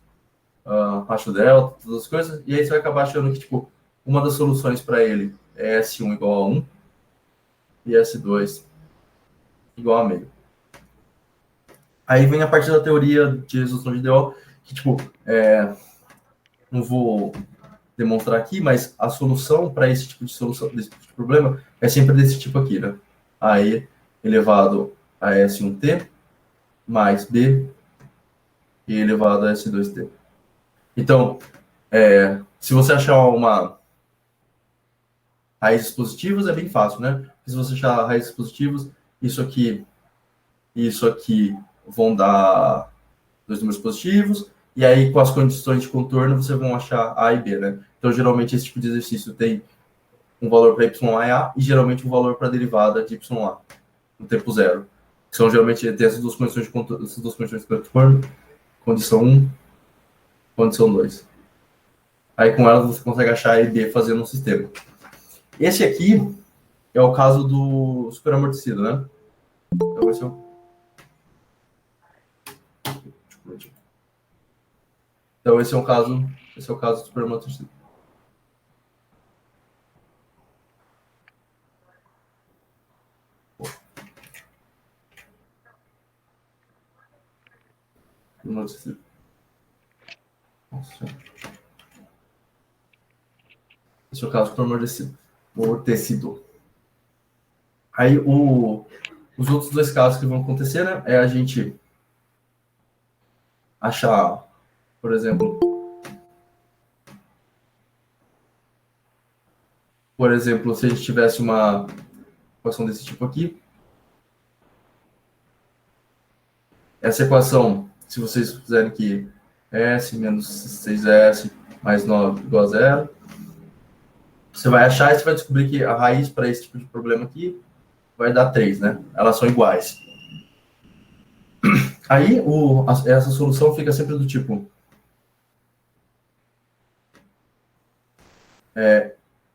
Racho Delta, todas as coisas, e aí você vai acabar achando que, tipo, uma das soluções para ele é S1 igual a 1 e S2 igual a meio. Aí vem a parte da teoria de resolução de DO, que, tipo, não vou demonstrar aqui, mas a solução para esse tipo de solução, desse tipo de problema, é sempre desse tipo aqui, né? AE elevado a S1T mais B e elevado a S2T. Então, Se você achar uma raízes positivas, é bem fácil, né? Se você achar raízes positivas, isso aqui e isso aqui vão dar dois números positivos, e aí com as condições de contorno você vão achar A e B, né? Então, geralmente, esse tipo de exercício tem um valor para YA e A, e geralmente um valor para a derivada de YA, no tempo zero. Que são geralmente tem essas duas condições de contorno, condição 1, condição 2. Aí com elas você consegue achar A e B fazendo um sistema. Esse aqui é o caso do superamortecido, né? Então, esse é o caso do superamortecido. Nossa. Esse é o caso do amortecido. Aí os outros dois casos que vão acontecer, né, é a gente achar, por exemplo, se a gente tivesse uma equação desse tipo aqui, essa equação, se vocês fizerem que S menos 6S mais 9 igual a zero, você vai achar e você vai descobrir que a raiz para esse tipo de problema aqui vai dar 3, né? Elas são iguais. Aí essa solução fica sempre do tipo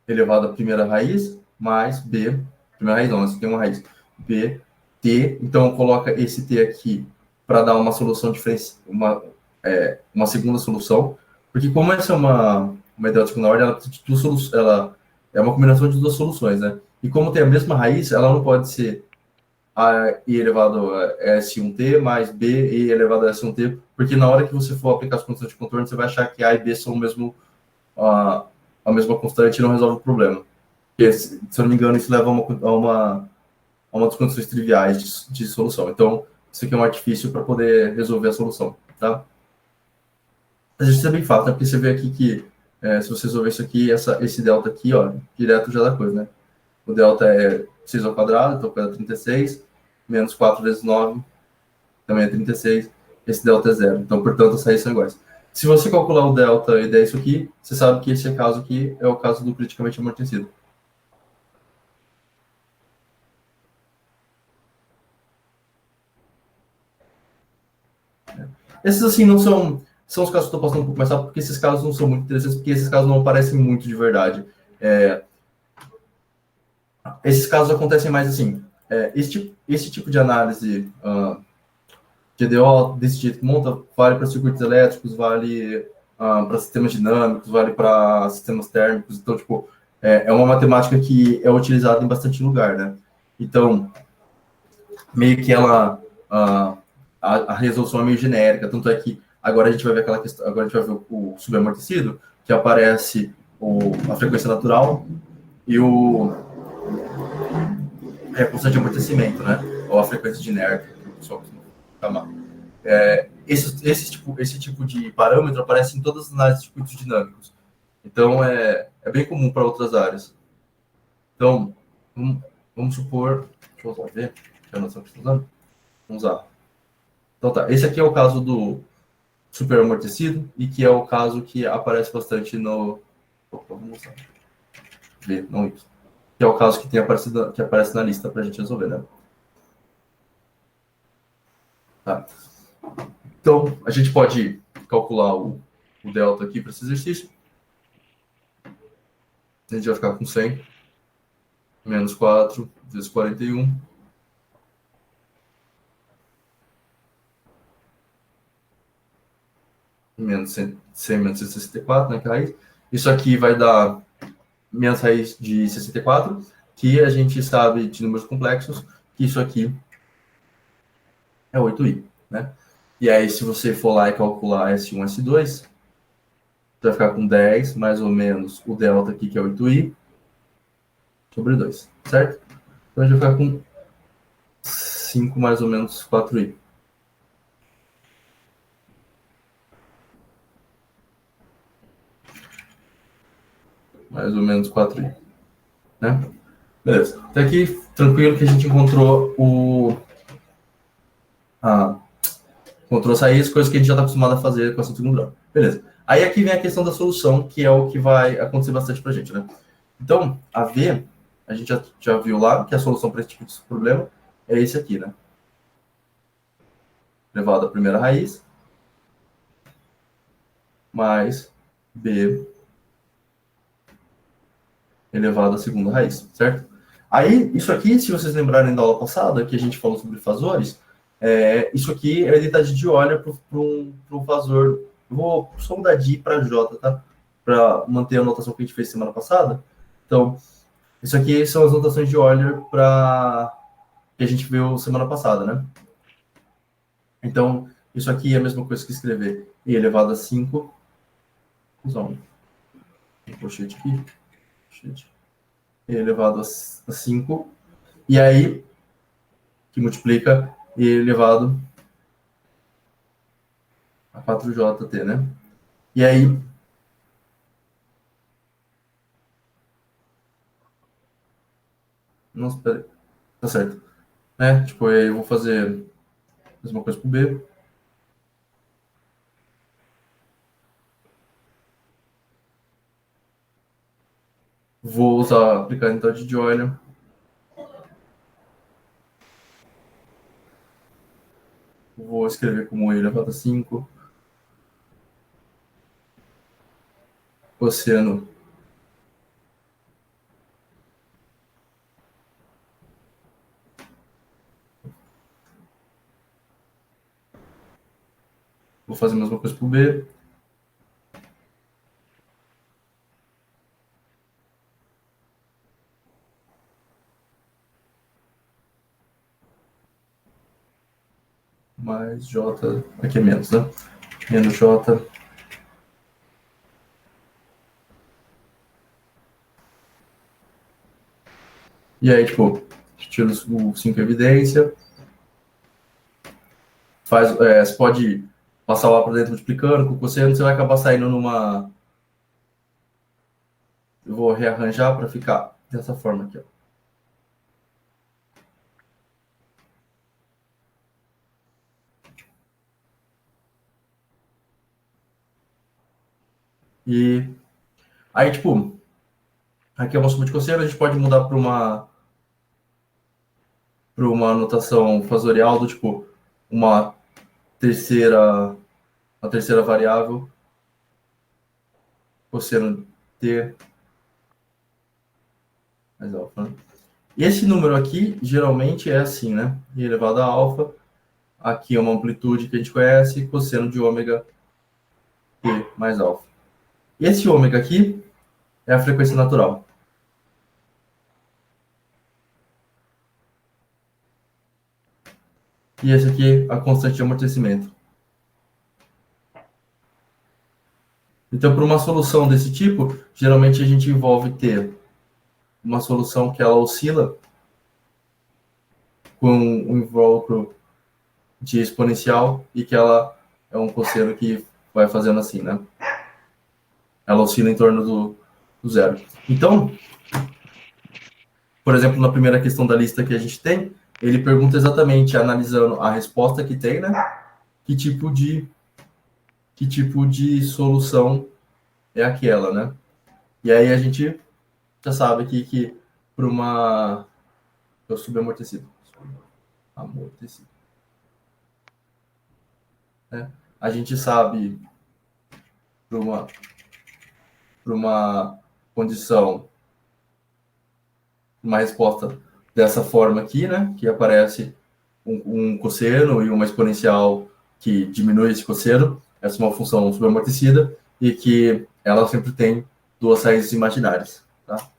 elevado à primeira raiz mais B, primeira raiz não, você tem uma raiz, B, T, então coloca esse T aqui para dar uma solução diferente, uma segunda solução, porque como essa é uma ideal de segunda ordem, ela é uma combinação de duas soluções, né? E como tem a mesma raiz, ela não pode ser a e elevado a S1T mais B e elevado a S1T, porque na hora que você for aplicar as condições de contorno, você vai achar que A e B são o mesmo, a mesma constante e não resolve o problema. Porque, se eu não me engano, isso leva a uma das condições triviais de solução. Então, isso aqui é um artifício para poder resolver a solução, tá? Mas isso é bem fácil, né? Porque você vê aqui que se você resolver isso aqui, esse delta aqui, ó, direto já dá coisa, né? O delta é 6 ao quadrado, então é 36, menos 4 vezes 9, também é 36, esse delta é zero. Então, portanto, as raízes são iguais. Se você calcular o delta e der isso aqui, você sabe que esse caso aqui é o caso do criticamente amortecido. Esses, assim, não são os casos que eu estou passando um pouco mais rápido, porque esses casos não são muito interessantes, porque esses casos não aparecem muito de verdade. Esses casos acontecem mais assim. Esse tipo de análise de EDO, desse jeito que monta, vale para circuitos elétricos, vale para sistemas dinâmicos, vale para sistemas térmicos. Então, tipo, é uma matemática que é utilizada em bastante lugar, né? Então, meio que ela... a resolução é meio genérica, tanto é que agora a gente vai ver aquela questão, agora a gente vai ver o subamortecido, que aparece a frequência natural e a constante de amortecimento, né? Ou a frequência de Nerk, que o pessoal costuma chamar. Esse tipo de parâmetro aparece em todas as análises de circuitos dinâmicos. Então, é bem comum para outras áreas. Então, vamos supor... Deixa eu só ver a noção que estou usando. Vamos usar. Então, tá. Esse aqui é o caso do superamortecido e que é o caso que aparece bastante no... Opa, vamos lá. Ver, não isso. Que é o caso que aparece na lista para a gente resolver, né? Tá. Então, a gente pode calcular o delta aqui para esse exercício. A gente vai ficar com 100 menos 4 vezes 41. Menos 100 menos 64, né, que é a raiz. Isso aqui vai dar menos raiz de 64, que a gente sabe de números complexos, que isso aqui é 8i, né? E aí, se você for lá e calcular S1, S2, você vai ficar com 10, mais ou menos, o delta aqui, que é 8i, sobre 2, certo? Então, a gente vai ficar com 5 mais ou menos 4i. mais ou menos 4i, né? Beleza. Até aqui, tranquilo que a gente encontrou encontrou as raízes, coisas que a gente já está acostumado a fazer com a segundo grau. Beleza. Aí aqui vem a questão da solução, que é o que vai acontecer bastante para a gente, né? Então, a V, a gente já viu lá que a solução para esse tipo de problema é esse aqui, né? Elevado à primeira raiz, mais B elevado à segunda raiz, certo? Aí, isso aqui, se vocês lembrarem da aula passada, que a gente falou sobre fasores, isso aqui é a identidade de Euler para um fasor. Eu vou só mudar de I para J, tá? Para manter a notação que a gente fez semana passada. Então, isso aqui são as notações de Euler que a gente viu semana passada, né? Então, isso aqui é a mesma coisa que escrever E elevado a 5. Vamos um colchete aqui. Colchete. E elevado a 5. E aí, que multiplica E elevado a 4jt, né? E aí, não, espera, tá certo. Né? Tipo, aí eu vou fazer a mesma coisa pro B. Vou aplicar a identidade de Euler. Vou escrever como E elevado a 5. Cosseno vou fazer a mesma coisa para o B. Mais J, aqui é menos, né? Menos J. E aí, tipo, tira o 5 evidência. Você pode passar lá para dentro multiplicando com o cosseno, você vai acabar saindo numa... Eu vou rearranjar para ficar dessa forma aqui, ó. E aí, tipo, aqui é uma soma de cosseno, a gente pode mudar para uma notação fasorial do tipo uma terceira variável, cosseno t mais alfa, né? E esse número aqui, geralmente, é assim, né? E elevado a alfa. Aqui é uma amplitude que a gente conhece, cosseno de ômega t mais alfa. E esse ômega aqui é a frequência natural. E esse aqui é a constante de amortecimento. Então, para uma solução desse tipo, geralmente a gente envolve ter uma solução que ela oscila com um invólucro de exponencial e que ela é um cosseno que vai fazendo assim, né? Ela oscila em torno do zero. Então, por exemplo, na primeira questão da lista que a gente tem, ele pergunta exatamente, analisando a resposta que tem, né? Que tipo de solução é aquela, né? E aí a gente já sabe aqui que para uma... Eu subamortecido. Amortecido. Né? A gente sabe para uma condição, uma resposta dessa forma aqui, né? Que aparece um cosseno e uma exponencial que diminui esse cosseno. Essa é uma função subamortecida e que ela sempre tem duas raízes imaginárias, tá?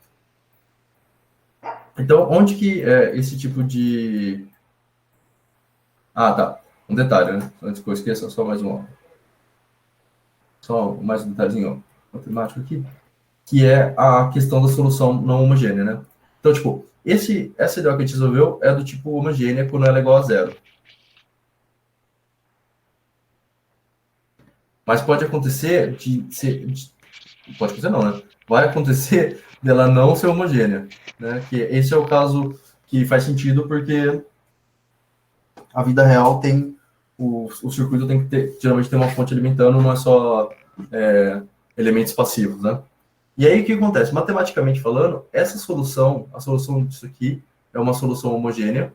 Então, onde que é esse tipo de... Ah, tá. Um detalhe, né? Antes que eu esqueça, só mais um detalhezinho matemático aqui, que é a questão da solução não homogênea, né? Então, tipo, essa ideia que a gente resolveu é do tipo homogênea quando ela é igual a zero. Mas pode acontecer de pode acontecer não, né? Vai acontecer dela não ser homogênea, né? Que esse é o caso que faz sentido porque a vida real tem o circuito tem que ter, geralmente tem uma fonte alimentando, não é só elementos passivos, né? E aí o que acontece? Matematicamente falando, essa solução, a solução disso aqui é uma solução homogênea,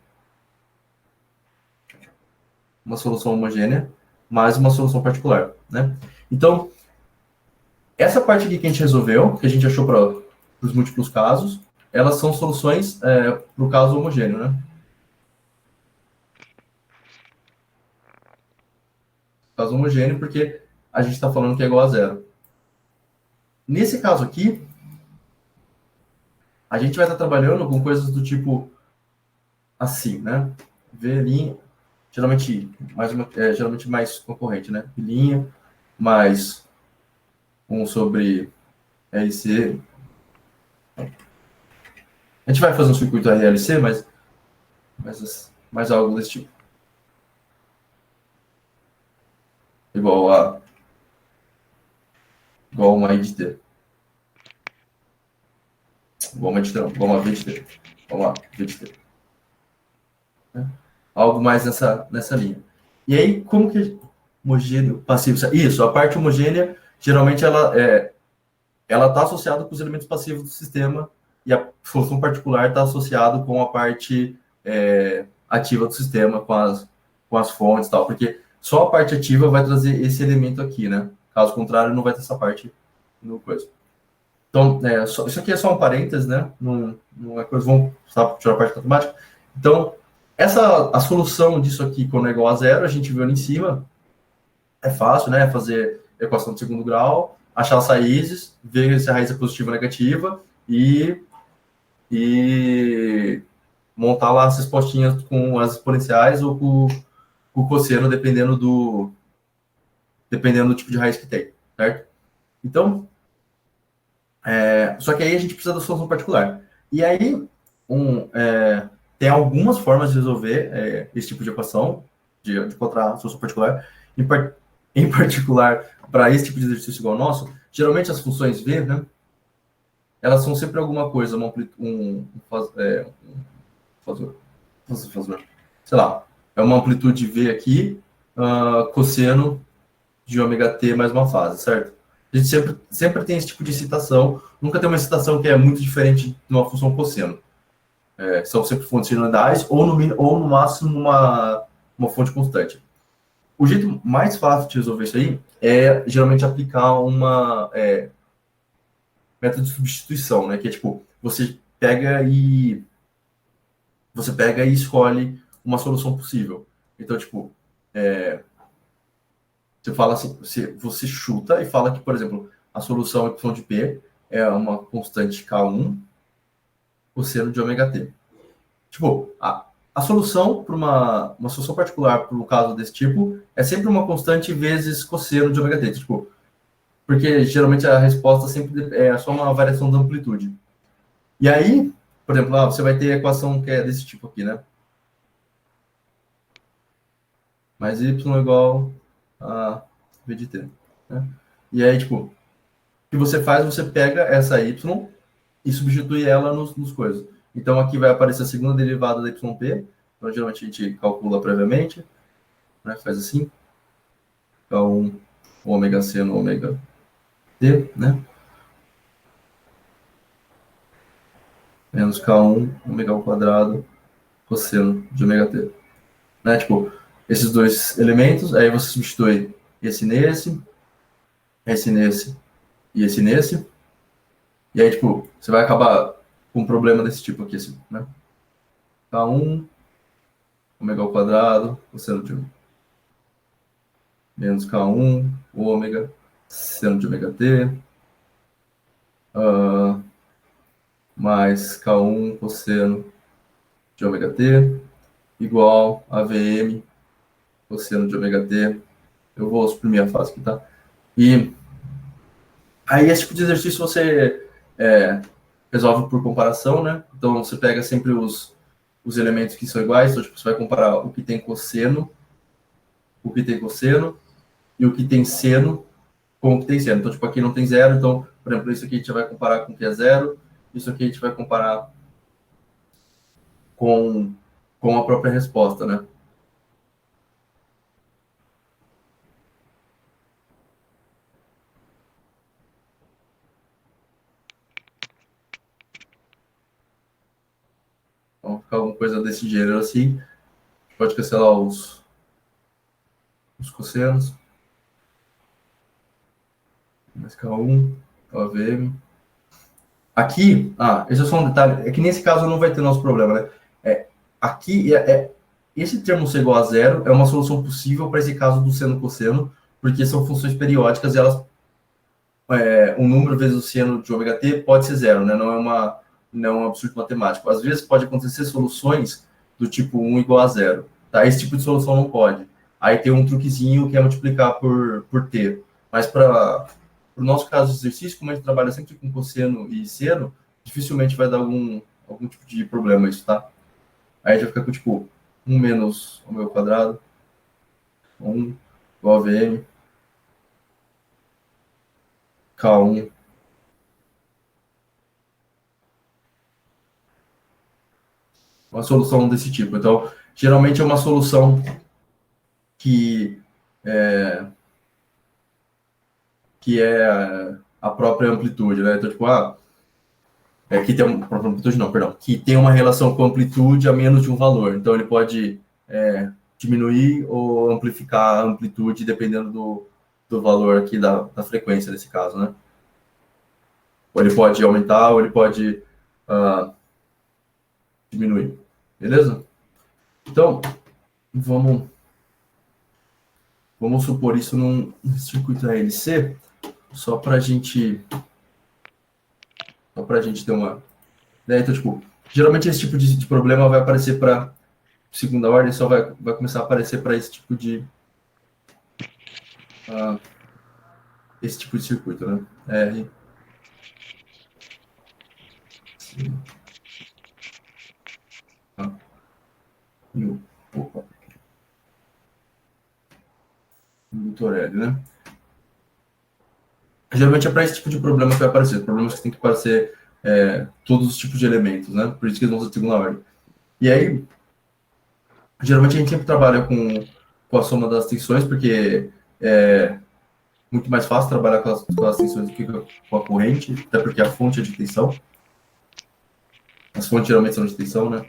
mais uma solução particular, né? Então, essa parte aqui que a gente resolveu, que a gente achou para os múltiplos casos, elas são soluções para o caso homogêneo, né? Caso homogêneo, porque a gente está falando que é igual a zero. Nesse caso aqui, a gente vai estar trabalhando com coisas do tipo assim, né? V linha, geralmente mais concorrente, né? Linha mais 1 sobre LC. A gente vai fazer um circuito RLC, mas algo desse tipo. Igual a uma I de T. Igual uma V de T. Vamos lá, V de T. Algo mais nessa linha. E aí, como que homogêneo passivo? Isso, a parte homogênea, geralmente ela está associada com os elementos passivos do sistema e a função particular está associada com a parte ativa do sistema, com as fontes e tal, porque só a parte ativa vai trazer esse elemento aqui, né? Caso contrário, não vai ter essa parte no coisa. Então, isso aqui é só um parênteses, né? Não é coisa, vamos tirar a parte matemática. Então, a solução disso aqui, quando é igual a zero, a gente viu ali em cima, é fácil, né? Fazer equação de segundo grau, achar as raízes, ver se a raiz é positiva ou negativa e montar lá as respostinhas com as exponenciais ou com o cosseno, dependendo do tipo de raiz que tem, certo? Então, só que aí a gente precisa da solução particular. E aí, tem algumas formas de resolver esse tipo de equação, de encontrar a solução particular. Em particular, para esse tipo de exercício igual ao nosso, geralmente as funções V, né, elas são sempre alguma coisa, sei lá, é uma amplitude V aqui, cosseno de ômega t mais uma fase, certo? A gente sempre tem esse tipo de citação, nunca tem uma citação que é muito diferente de uma função cosseno. São sempre fontes unidades, ou no máximo uma fonte constante. O jeito mais fácil de resolver isso aí é geralmente aplicar uma método de substituição, né? Que é tipo, você pega e escolhe uma solução possível. Então, tipo, você fala assim, você chuta e fala que, por exemplo, a solução y de P é uma constante K1 cosseno de ômega t. Tipo, a solução para uma solução particular para um caso desse tipo é sempre uma constante vezes cosseno de ômega t. Tipo, porque geralmente a resposta sempre é só uma variação da amplitude. E aí, por exemplo, você vai ter a equação que é desse tipo aqui, né? Mais y igual a v de t. Né? E aí, tipo, o que você faz, você pega essa y e substitui ela nos coisas. Então, aqui vai aparecer a segunda derivada da yp. Então, geralmente, a gente calcula previamente. Né? Faz assim. K1 ômega c no ômega t, né? Menos K1 ômega ao quadrado cosseno de ômega t. Né? Tipo, esses dois elementos, aí você substitui esse nesse e esse nesse. E aí, tipo, você vai acabar com um problema desse tipo aqui, assim, né? K1 ômega ao quadrado cosseno de menos K1 ômega seno de ômega t mais K1 cosseno de ômega t igual a VM cosseno de ômega t. Eu vou suprimir a fase aqui, tá? E aí esse tipo de exercício você resolve por comparação, né? Então você pega sempre os elementos que são iguais, então tipo, você vai comparar o que tem cosseno e o que tem seno com o que tem seno. Então, tipo, aqui não tem zero, então Por exemplo, isso aqui a gente vai comparar com o que é zero, isso aqui a gente vai comparar com a própria resposta, né? Então, ficar alguma coisa desse gênero assim. Pode cancelar os cossenos. Mais K1, OVM. Aqui, esse é só um detalhe, é que nesse caso não vai ter nosso problema, né? Aqui, esse termo ser igual a zero é uma solução possível para esse caso do seno cosseno, porque são funções periódicas e elas, um número vezes o seno de ômega t pode ser zero, né? Não é um absurdo matemático. Às vezes pode acontecer soluções do tipo 1 igual a zero, tá? Esse tipo de solução não pode. Aí tem um truquezinho que é multiplicar por t. Mas para o nosso caso de exercício, como a gente trabalha sempre com cosseno e seno, dificilmente vai dar algum tipo de problema isso, tá? Aí a gente vai ficar com, tipo, 1 menos o meu quadrado, 1 igual a VM, K1, uma solução desse tipo. Então, geralmente é uma solução que é a própria amplitude, né? Então, tipo, que tem uma própria amplitude, não, perdão, que tem uma relação com amplitude a menos de um valor. Então, ele pode diminuir ou amplificar a amplitude dependendo do valor aqui da frequência, nesse caso, né? Ou ele pode aumentar, ou ele pode diminuir. Beleza? Então, vamos supor isso num circuito ALC, só para a gente ter uma ideia. Então, tipo, geralmente esse tipo de problema vai aparecer para segunda ordem, só vai começar a aparecer para esse tipo de circuito, né? R. Sim. Opa. Indutor L, né? Geralmente é para esse tipo de problema que vai aparecer. Problemas que tem que aparecer todos os tipos de elementos, né? Por isso que eles vão ser de segunda ordem. E aí, geralmente a gente sempre trabalha com a soma das tensões, porque é muito mais fácil trabalhar com as tensões do que com a corrente, até porque a fonte é de tensão. As fontes geralmente são de tensão, né?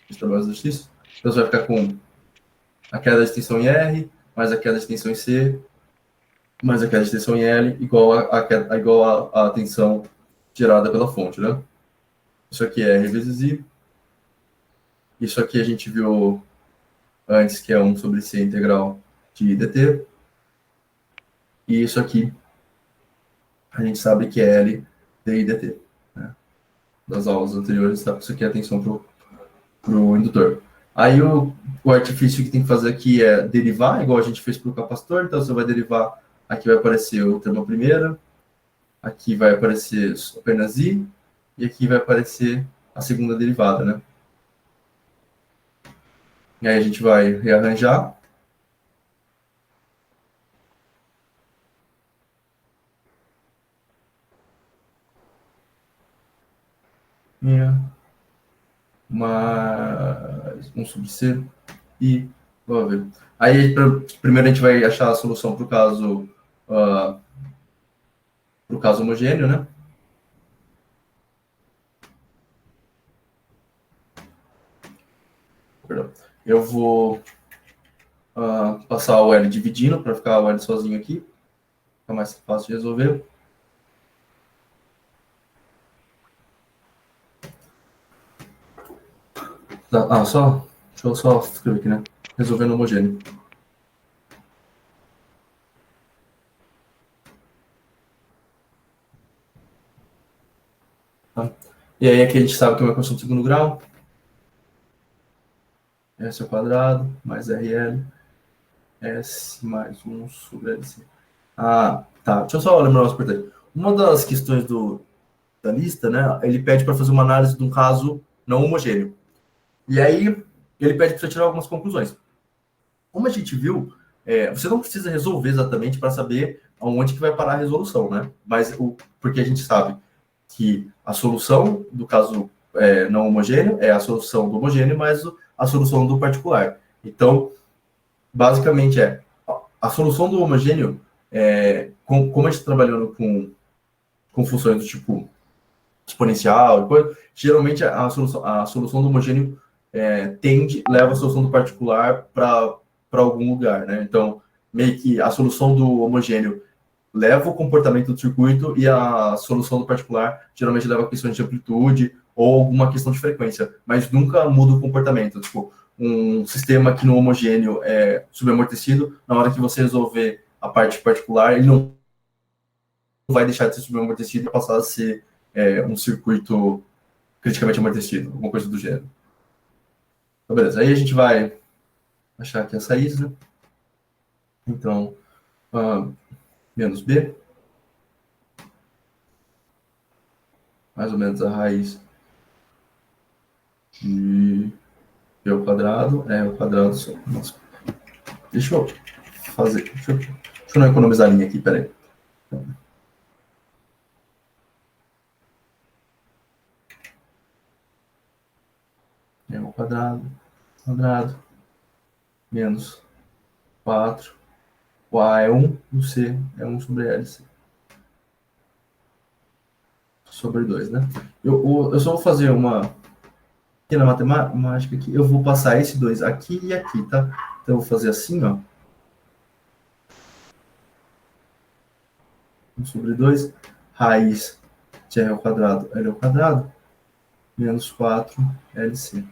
Esse trabalho de exercício. Então você vai ficar com a queda de tensão em R, mais a queda de tensão em C, mais a queda de tensão em L, igual a tensão gerada pela fonte, né? Isso aqui é R vezes I. Isso aqui a gente viu antes, que é 1 sobre C integral de dt. E isso aqui a gente sabe que é L di dt. Né? Das aulas anteriores, sabe que isso aqui é a tensão para o indutor. Aí o artifício que tem que fazer aqui é derivar, igual a gente fez para o capacitor. Então você vai derivar, aqui vai aparecer o termo primeira, aqui vai aparecer apenas I, e aqui vai aparecer a segunda derivada, né? E aí a gente vai rearranjar. Mais 1 sobre C e vamos ver. Aí, primeiro a gente vai achar a solução para o caso homogêneo, né? Perdão. Eu vou passar o L dividindo para ficar o L sozinho aqui. Fica mais fácil de resolver. Tá, deixa eu só escrever aqui, né? Resolvendo homogêneo. Tá? E aí aqui a gente sabe que é uma equação de segundo grau. S ao quadrado, mais RL, S mais 1 sobre LC. Tá. Deixa eu só lembrar uma coisa importante. Uma das questões da lista, né, ele pede para fazer uma análise de um caso não homogêneo. E aí, ele pede para você tirar algumas conclusões. Como a gente viu, você não precisa resolver exatamente para saber aonde que vai parar a resolução, né? Mas porque a gente sabe que a solução do caso não homogêneo é a solução do homogêneo mais a solução do particular. Então, basicamente a solução do homogêneo, como a gente está trabalhando com funções do tipo exponencial, geralmente a solução do homogêneo leva a solução do particular para algum lugar, né? Então, meio que a solução do homogêneo leva o comportamento do circuito e a solução do particular geralmente leva a questões de amplitude ou alguma questão de frequência, mas nunca muda o comportamento. Tipo, um sistema que no homogêneo é subamortecido, na hora que você resolver a parte particular, ele não vai deixar de ser subamortecido e passar a ser um circuito criticamente amortecido, alguma coisa do gênero. Então, beleza. Aí a gente vai achar aqui as raízes, né? Então, menos b, mais ou menos a raiz de b ao quadrado, o quadrado só. Nossa. Deixa eu fazer, deixa eu não economizar a linha aqui, peraí. É ao quadrado, menos 4, o A é 1, o C é 1 sobre LC. Sobre 2, né? Eu só vou fazer uma... Aqui na matemática, aqui, eu vou passar esse 2 aqui e aqui, tá? Então, eu vou fazer assim, ó. 1 sobre 2, raiz de R ao quadrado, L ao quadrado, menos 4, LC.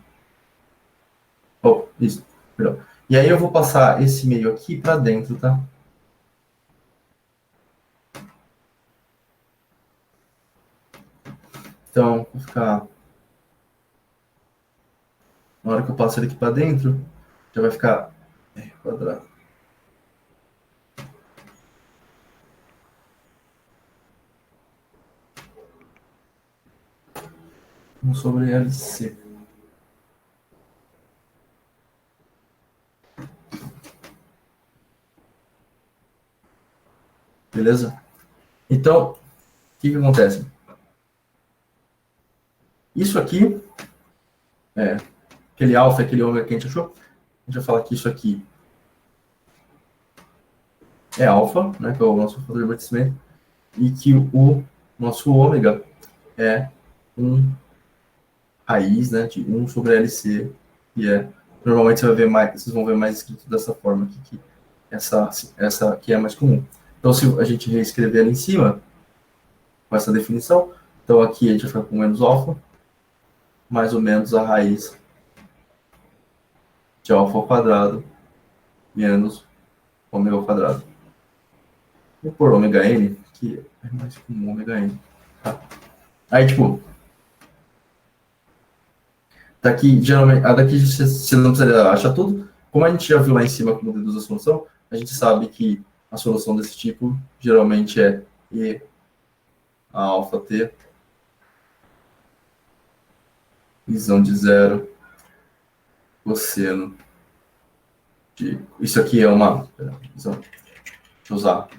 Oh, isso, perdão. E aí eu vou passar esse meio aqui para dentro, tá? Então, vou ficar... Na hora que eu passo ele aqui para dentro, já vai ficar R quadrado. Um sobre LC. Beleza? Então, o que acontece? Isso aqui, aquele alfa, aquele ômega que a gente achou, a gente vai falar que isso aqui é alfa, né, que é o nosso fator de amortecimento, e que o nosso ômega é um raiz, né, de 1 sobre LC, que normalmente vocês vão ver mais escrito dessa forma aqui, que essa aqui é mais comum. Então, se a gente reescrever ali em cima, com essa definição, então aqui a gente vai ficar com menos alfa, mais ou menos a raiz de alfa ao quadrado, menos ômega ao quadrado. Vou pôr ômega n, que é mais comum ômega n. Tá? Aí, tipo, daqui, geralmente, daqui você não precisa achar tudo. Como a gente já viu lá em cima como deduz a solução, a gente sabe que a solução desse tipo geralmente é E a alfa t, visão de zero, cosseno de... Isso aqui é uma... Deixa eu usar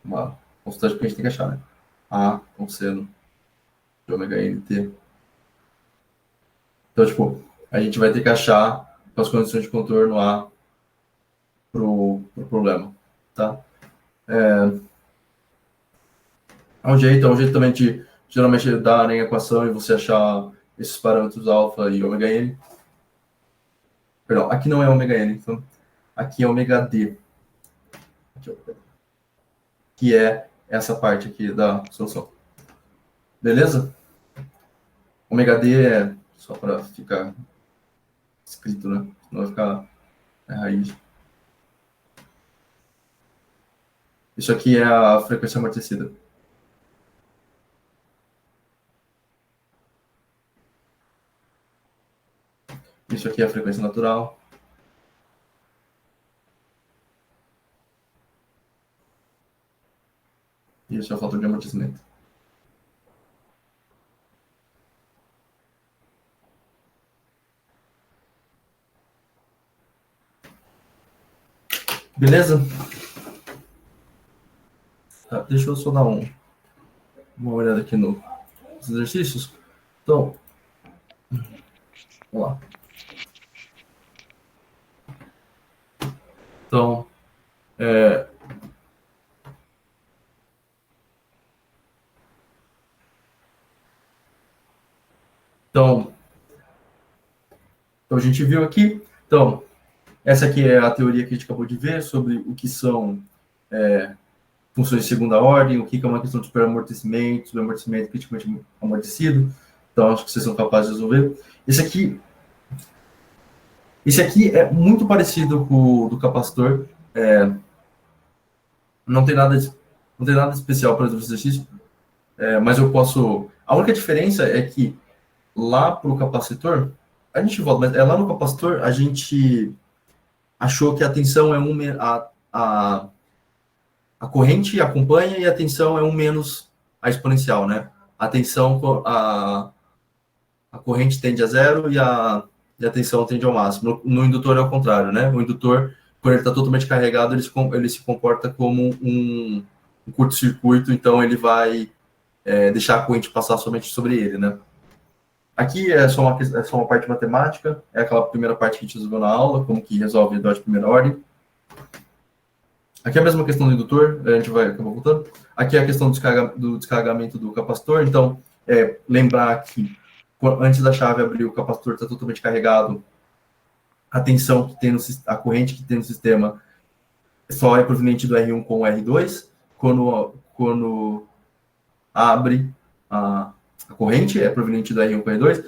uma constante que a gente tem que achar, né? A cosseno de ômega nt. Então, tipo, a gente vai ter que achar as condições de contorno A pro problema, tá? É um jeito também de, geralmente, dar em equação e você achar esses parâmetros alfa e ômega n. Perdão, aqui não é ômega n, então aqui é ômega d. Que é essa parte aqui da solução. Beleza? Ômega d é só para ficar escrito, né? Não vai ficar raiz. Isso aqui é a frequência amortecida. Isso aqui é a frequência natural. E isso é o fator de amortecimento. Beleza? Tá, deixa eu só dar uma olhada aqui nos exercícios. Então, vamos lá. Então, então, a gente viu aqui. Então, essa aqui é a teoria que a gente acabou de ver sobre o que são funções de segunda ordem, o que é uma questão de superamortecimento, subamortecimento criticamente amortecido. Então, acho que vocês são capazes de resolver. Esse aqui é muito parecido com o do capacitor. Não tem nada especial para o exercício, mas eu posso... A única diferença é que lá para o capacitor, a gente volta, mas lá no capacitor a gente achou que a tensão é a corrente acompanha e a tensão é 1 menos a exponencial, né? A tensão, a corrente tende a zero e a tensão tende ao máximo. No indutor é o contrário, né? O indutor, quando ele está totalmente carregado, ele se comporta como um curto-circuito, então ele vai deixar a corrente passar somente sobre ele, né? Aqui é só uma parte matemática, é aquela primeira parte que a gente resolveu na aula, como que resolve dó de primeira ordem. Aqui é a mesma questão do indutor, a gente vai acabar voltando. Aqui é a questão do descarregamento do capacitor, então, lembrar que antes da chave abrir, o capacitor está totalmente carregado, a tensão que tem a corrente que tem no sistema só é proveniente do R1 com o R2, quando abre a corrente é proveniente do R1 com o R2,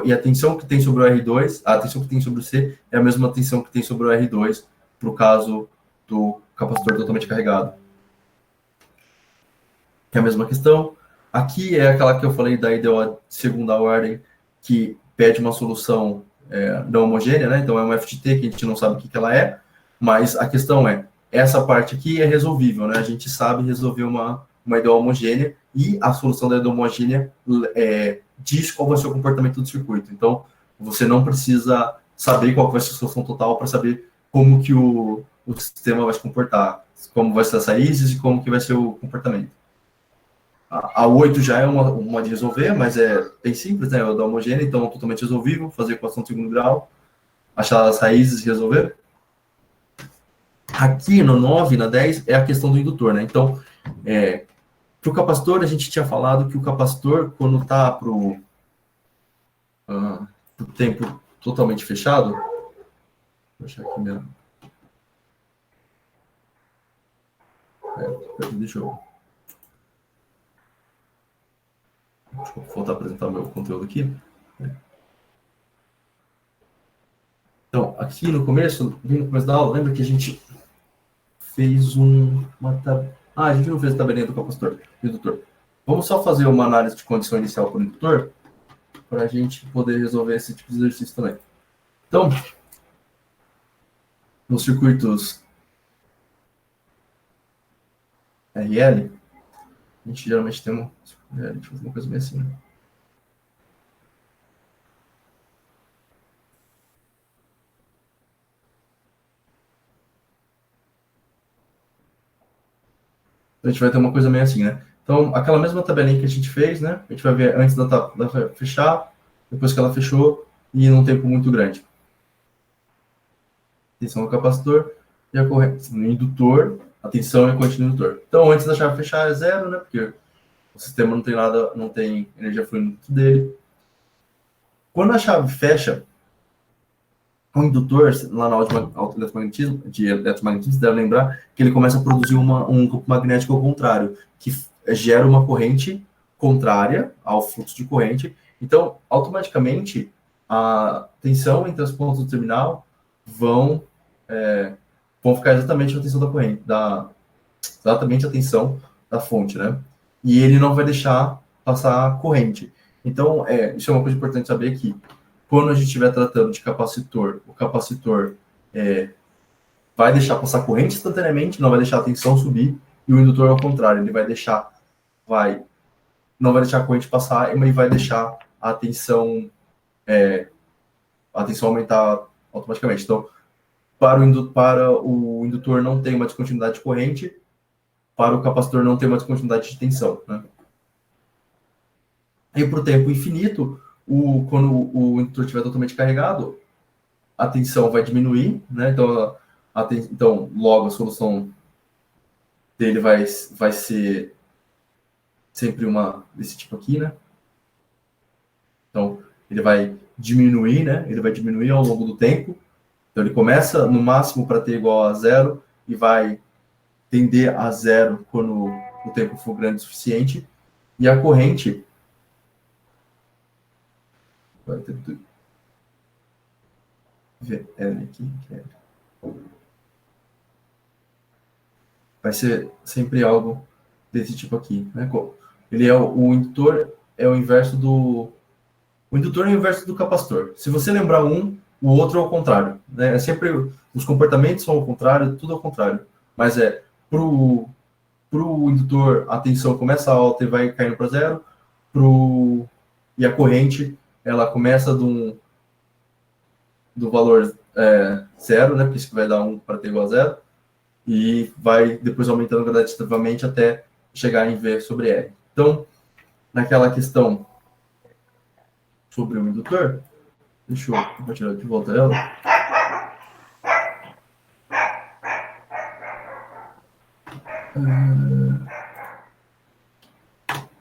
e a tensão que tem sobre o R2, a tensão que tem sobre o C é a mesma tensão que tem sobre o R2, para o caso do capacitor totalmente carregado. Que é a mesma questão. Aqui é aquela que eu falei da IDO de segunda ordem, que pede uma solução não homogênea, né? Então é uma FTT que a gente não sabe o que ela é, mas a questão essa parte aqui é resolvível, né? A gente sabe resolver uma IDO homogênea e a solução da IDO homogênea diz qual vai ser o comportamento do circuito. Então, você não precisa saber qual vai ser a solução total para saber como que o sistema vai se comportar, como vai ser as raízes e como que vai ser o comportamento. A 8 já é uma de resolver, mas é bem simples, né? É da homogênea, então totalmente resolvível, fazer equação de segundo grau, achar as raízes e resolver. Aqui no 9, na 10, é a questão do indutor, né? Então, para o capacitor, a gente tinha falado que o capacitor, quando está para o tempo totalmente fechado, vou achar aqui mesmo. Deixa eu voltar a apresentar o meu conteúdo aqui. Então, aqui no começo, bem no começo da aula, lembra que a gente fez a gente não fez a tabelinha do capacitor, do indutor. Vamos só fazer uma análise de condição inicial para o indutor, para a gente poder resolver esse tipo de exercício também. Então, nos circuitos RL, a gente geralmente tem uma coisa bem assim, né? A gente vai ter uma coisa meio assim, né? Então, aquela mesma tabelinha que a gente fez, né? A gente vai ver antes da fechar, depois que ela fechou, e num tempo muito grande. Tensão do capacitor e a corrente no indutor, a tensão e a corrente no indutor. Então, antes da chave fechar é zero, né? Porque o sistema não tem energia fluindo dentro dele. Quando a chave fecha, o indutor, lá na aula de eletromagnetismo, deve lembrar que ele começa a produzir um campo magnético ao contrário, que gera uma corrente contrária ao fluxo de corrente. Então, automaticamente, a tensão entre as pontas do terminal vão ficar exatamente a tensão da corrente, exatamente a tensão da fonte, né? E ele não vai deixar passar corrente. Então, isso é uma coisa importante saber que quando a gente estiver tratando de capacitor, o capacitor vai deixar passar corrente instantaneamente, não vai deixar a tensão subir, e o indutor ao contrário, ele não vai deixar a corrente passar, mas vai deixar a tensão aumentar automaticamente. Então, para o indutor não tem uma descontinuidade de corrente, para o capacitor não ter uma descontinuidade de tensão, né? E para o tempo infinito, quando o indutor estiver totalmente carregado, a tensão vai diminuir, né? Então, logo a solução dele vai ser sempre uma desse tipo aqui, né? Então, ele vai diminuir, né? Ele vai diminuir ao longo do tempo. Então, ele começa no máximo para ter igual a zero e vai tender a zero quando o tempo for grande o suficiente. E a corrente vai ter VL aqui, que é... vai ser sempre algo desse tipo aqui, né? Ele é o indutor é o inverso do indutor é o inverso do capacitor. Se você lembrar um, o outro é o contrário, né? É sempre os comportamentos são ao contrário, tudo ao contrário. Mas pro indutor a tensão começa alta e vai caindo para zero, e a corrente ela começa do valor zero, né? Porque isso vai dar 1 para ter igual a zero, e vai depois aumentando gradativamente até chegar em V sobre R. Então, naquela questão sobre o indutor, deixa eu compartilhar de volta ela.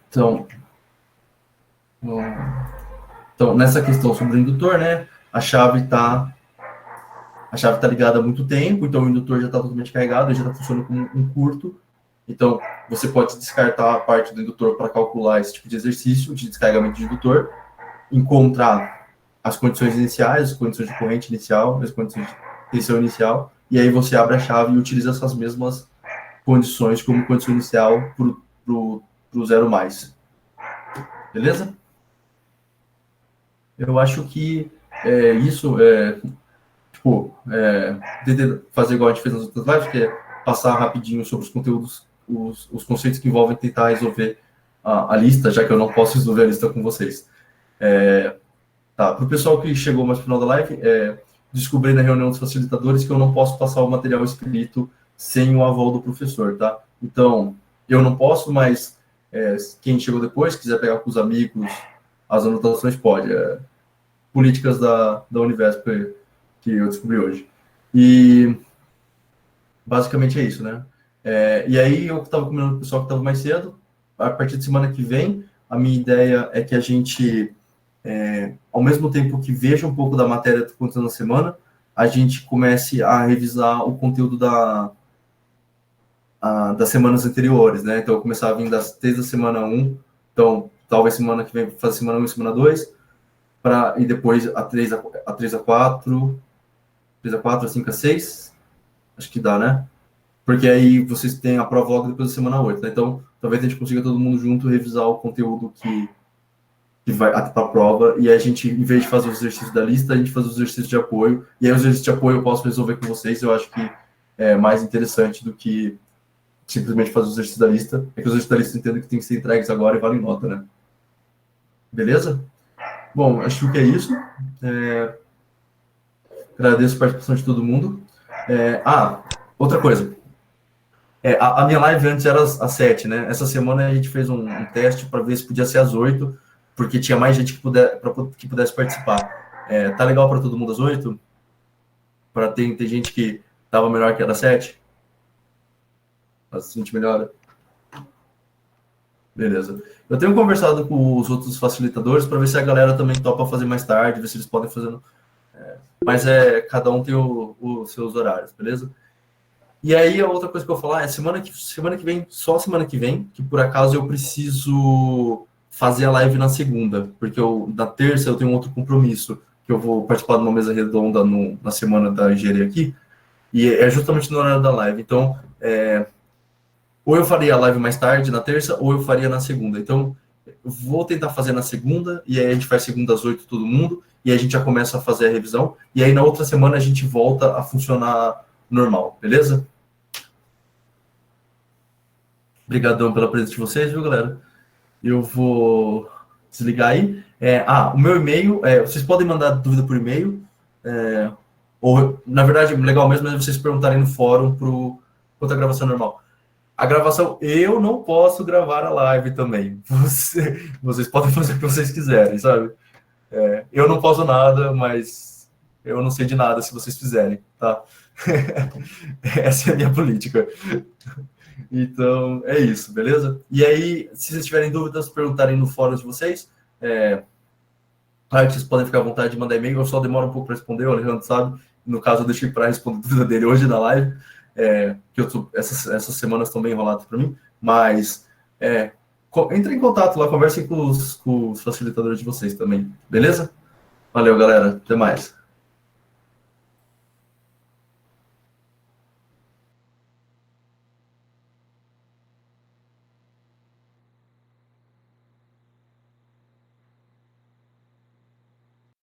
Então, nessa questão sobre o indutor, né, a chave está ligada há muito tempo, então o indutor já está totalmente carregado, ele já está funcionando como um curto. Então, você pode descartar a parte do indutor para calcular esse tipo de exercício de descarregamento de indutor, encontrar as condições iniciais, as condições de corrente inicial, as condições de tensão inicial, e aí você abre a chave e utiliza essas mesmas condições como condição inicial para o zero mais. Beleza? Eu acho que isso fazer igual a gente fez nas outras lives, que é passar rapidinho sobre os conteúdos, os conceitos que envolvem tentar resolver a lista, já que eu não posso resolver a lista com vocês. Para o pessoal que chegou mais no final da live, descobri na reunião dos facilitadores que eu não posso passar o material escrito sem o aval do professor, tá? Então, eu não posso, mas quem chegou depois, quiser pegar com os amigos, as anotações pode. Políticas da Univesp que eu descobri hoje. E basicamente é isso, né? E aí eu estava combinando com o pessoal que estava mais cedo, a partir de semana que vem, a minha ideia é que a gente, ao mesmo tempo que veja um pouco da matéria que aconteceu na semana, a gente comece a revisar o conteúdo das semanas anteriores, né? Então, eu começar a vir desde a semana 1, então, talvez semana que vem fazer semana 1 e semana 2, e depois a 3 a 4, 3 a 4, a 5 a 6, acho que dá, né? Porque aí vocês têm a prova logo depois da semana 8, né? Então, talvez a gente consiga todo mundo junto revisar o conteúdo que vai para a prova, e aí a gente, em vez de fazer os exercícios da lista, a gente faz os exercícios de apoio, e aí os exercícios de apoio eu posso resolver com vocês, eu acho que é mais interessante do que simplesmente fazer os exercícios da lista, é que os exercícios da lista entendem que tem que ser entregues agora e valem nota, né? Beleza? Bom, acho que é isso. Agradeço a participação de todo mundo. Outra coisa. A minha live antes era às 7, né? Essa semana a gente fez um teste para ver se podia ser às 8, porque tinha mais gente que pudesse participar. Tá legal para todo mundo às 8? Para ter gente que estava melhor que era às 7? A gente melhora? Beleza. Eu tenho conversado com os outros facilitadores para ver se a galera também topa fazer mais tarde, ver se eles podem fazer. Mas cada um tem os seus horários, beleza? E aí a outra coisa que eu vou falar é semana que vem, só semana que vem, que por acaso eu preciso fazer a live na segunda, porque na terça eu tenho um outro compromisso, que eu vou participar de uma mesa redonda na semana da engenharia aqui, e é justamente no horário da live. Então, ou eu faria a live mais tarde, na terça, ou eu faria na segunda. Então, vou tentar fazer na segunda, e aí a gente faz segunda às 8 todo mundo, e aí a gente já começa a fazer a revisão, e aí na outra semana a gente volta a funcionar normal, beleza? Obrigadão pela presença de vocês, viu, galera? Eu vou desligar aí. O meu e-mail, vocês podem mandar dúvida por e-mail, ou, na verdade, legal mesmo é vocês perguntarem no fórum para a gravação normal. A gravação, eu não posso gravar a live também. Vocês podem fazer o que vocês quiserem, sabe? Eu não posso nada, mas eu não sei de nada se vocês fizerem, tá? Essa é a minha política. Então, é isso, beleza? E aí, se vocês tiverem dúvidas, perguntarem no fórum de vocês. Claro que vocês podem ficar à vontade de mandar e-mail, eu só demoro um pouco para responder, o Alejandro sabe. No caso, eu deixei para responder a dúvida dele hoje na live, essas semanas estão bem enroladas para mim, mas entre em contato lá, conversem com os facilitadores de vocês também, beleza? Valeu, galera, até mais.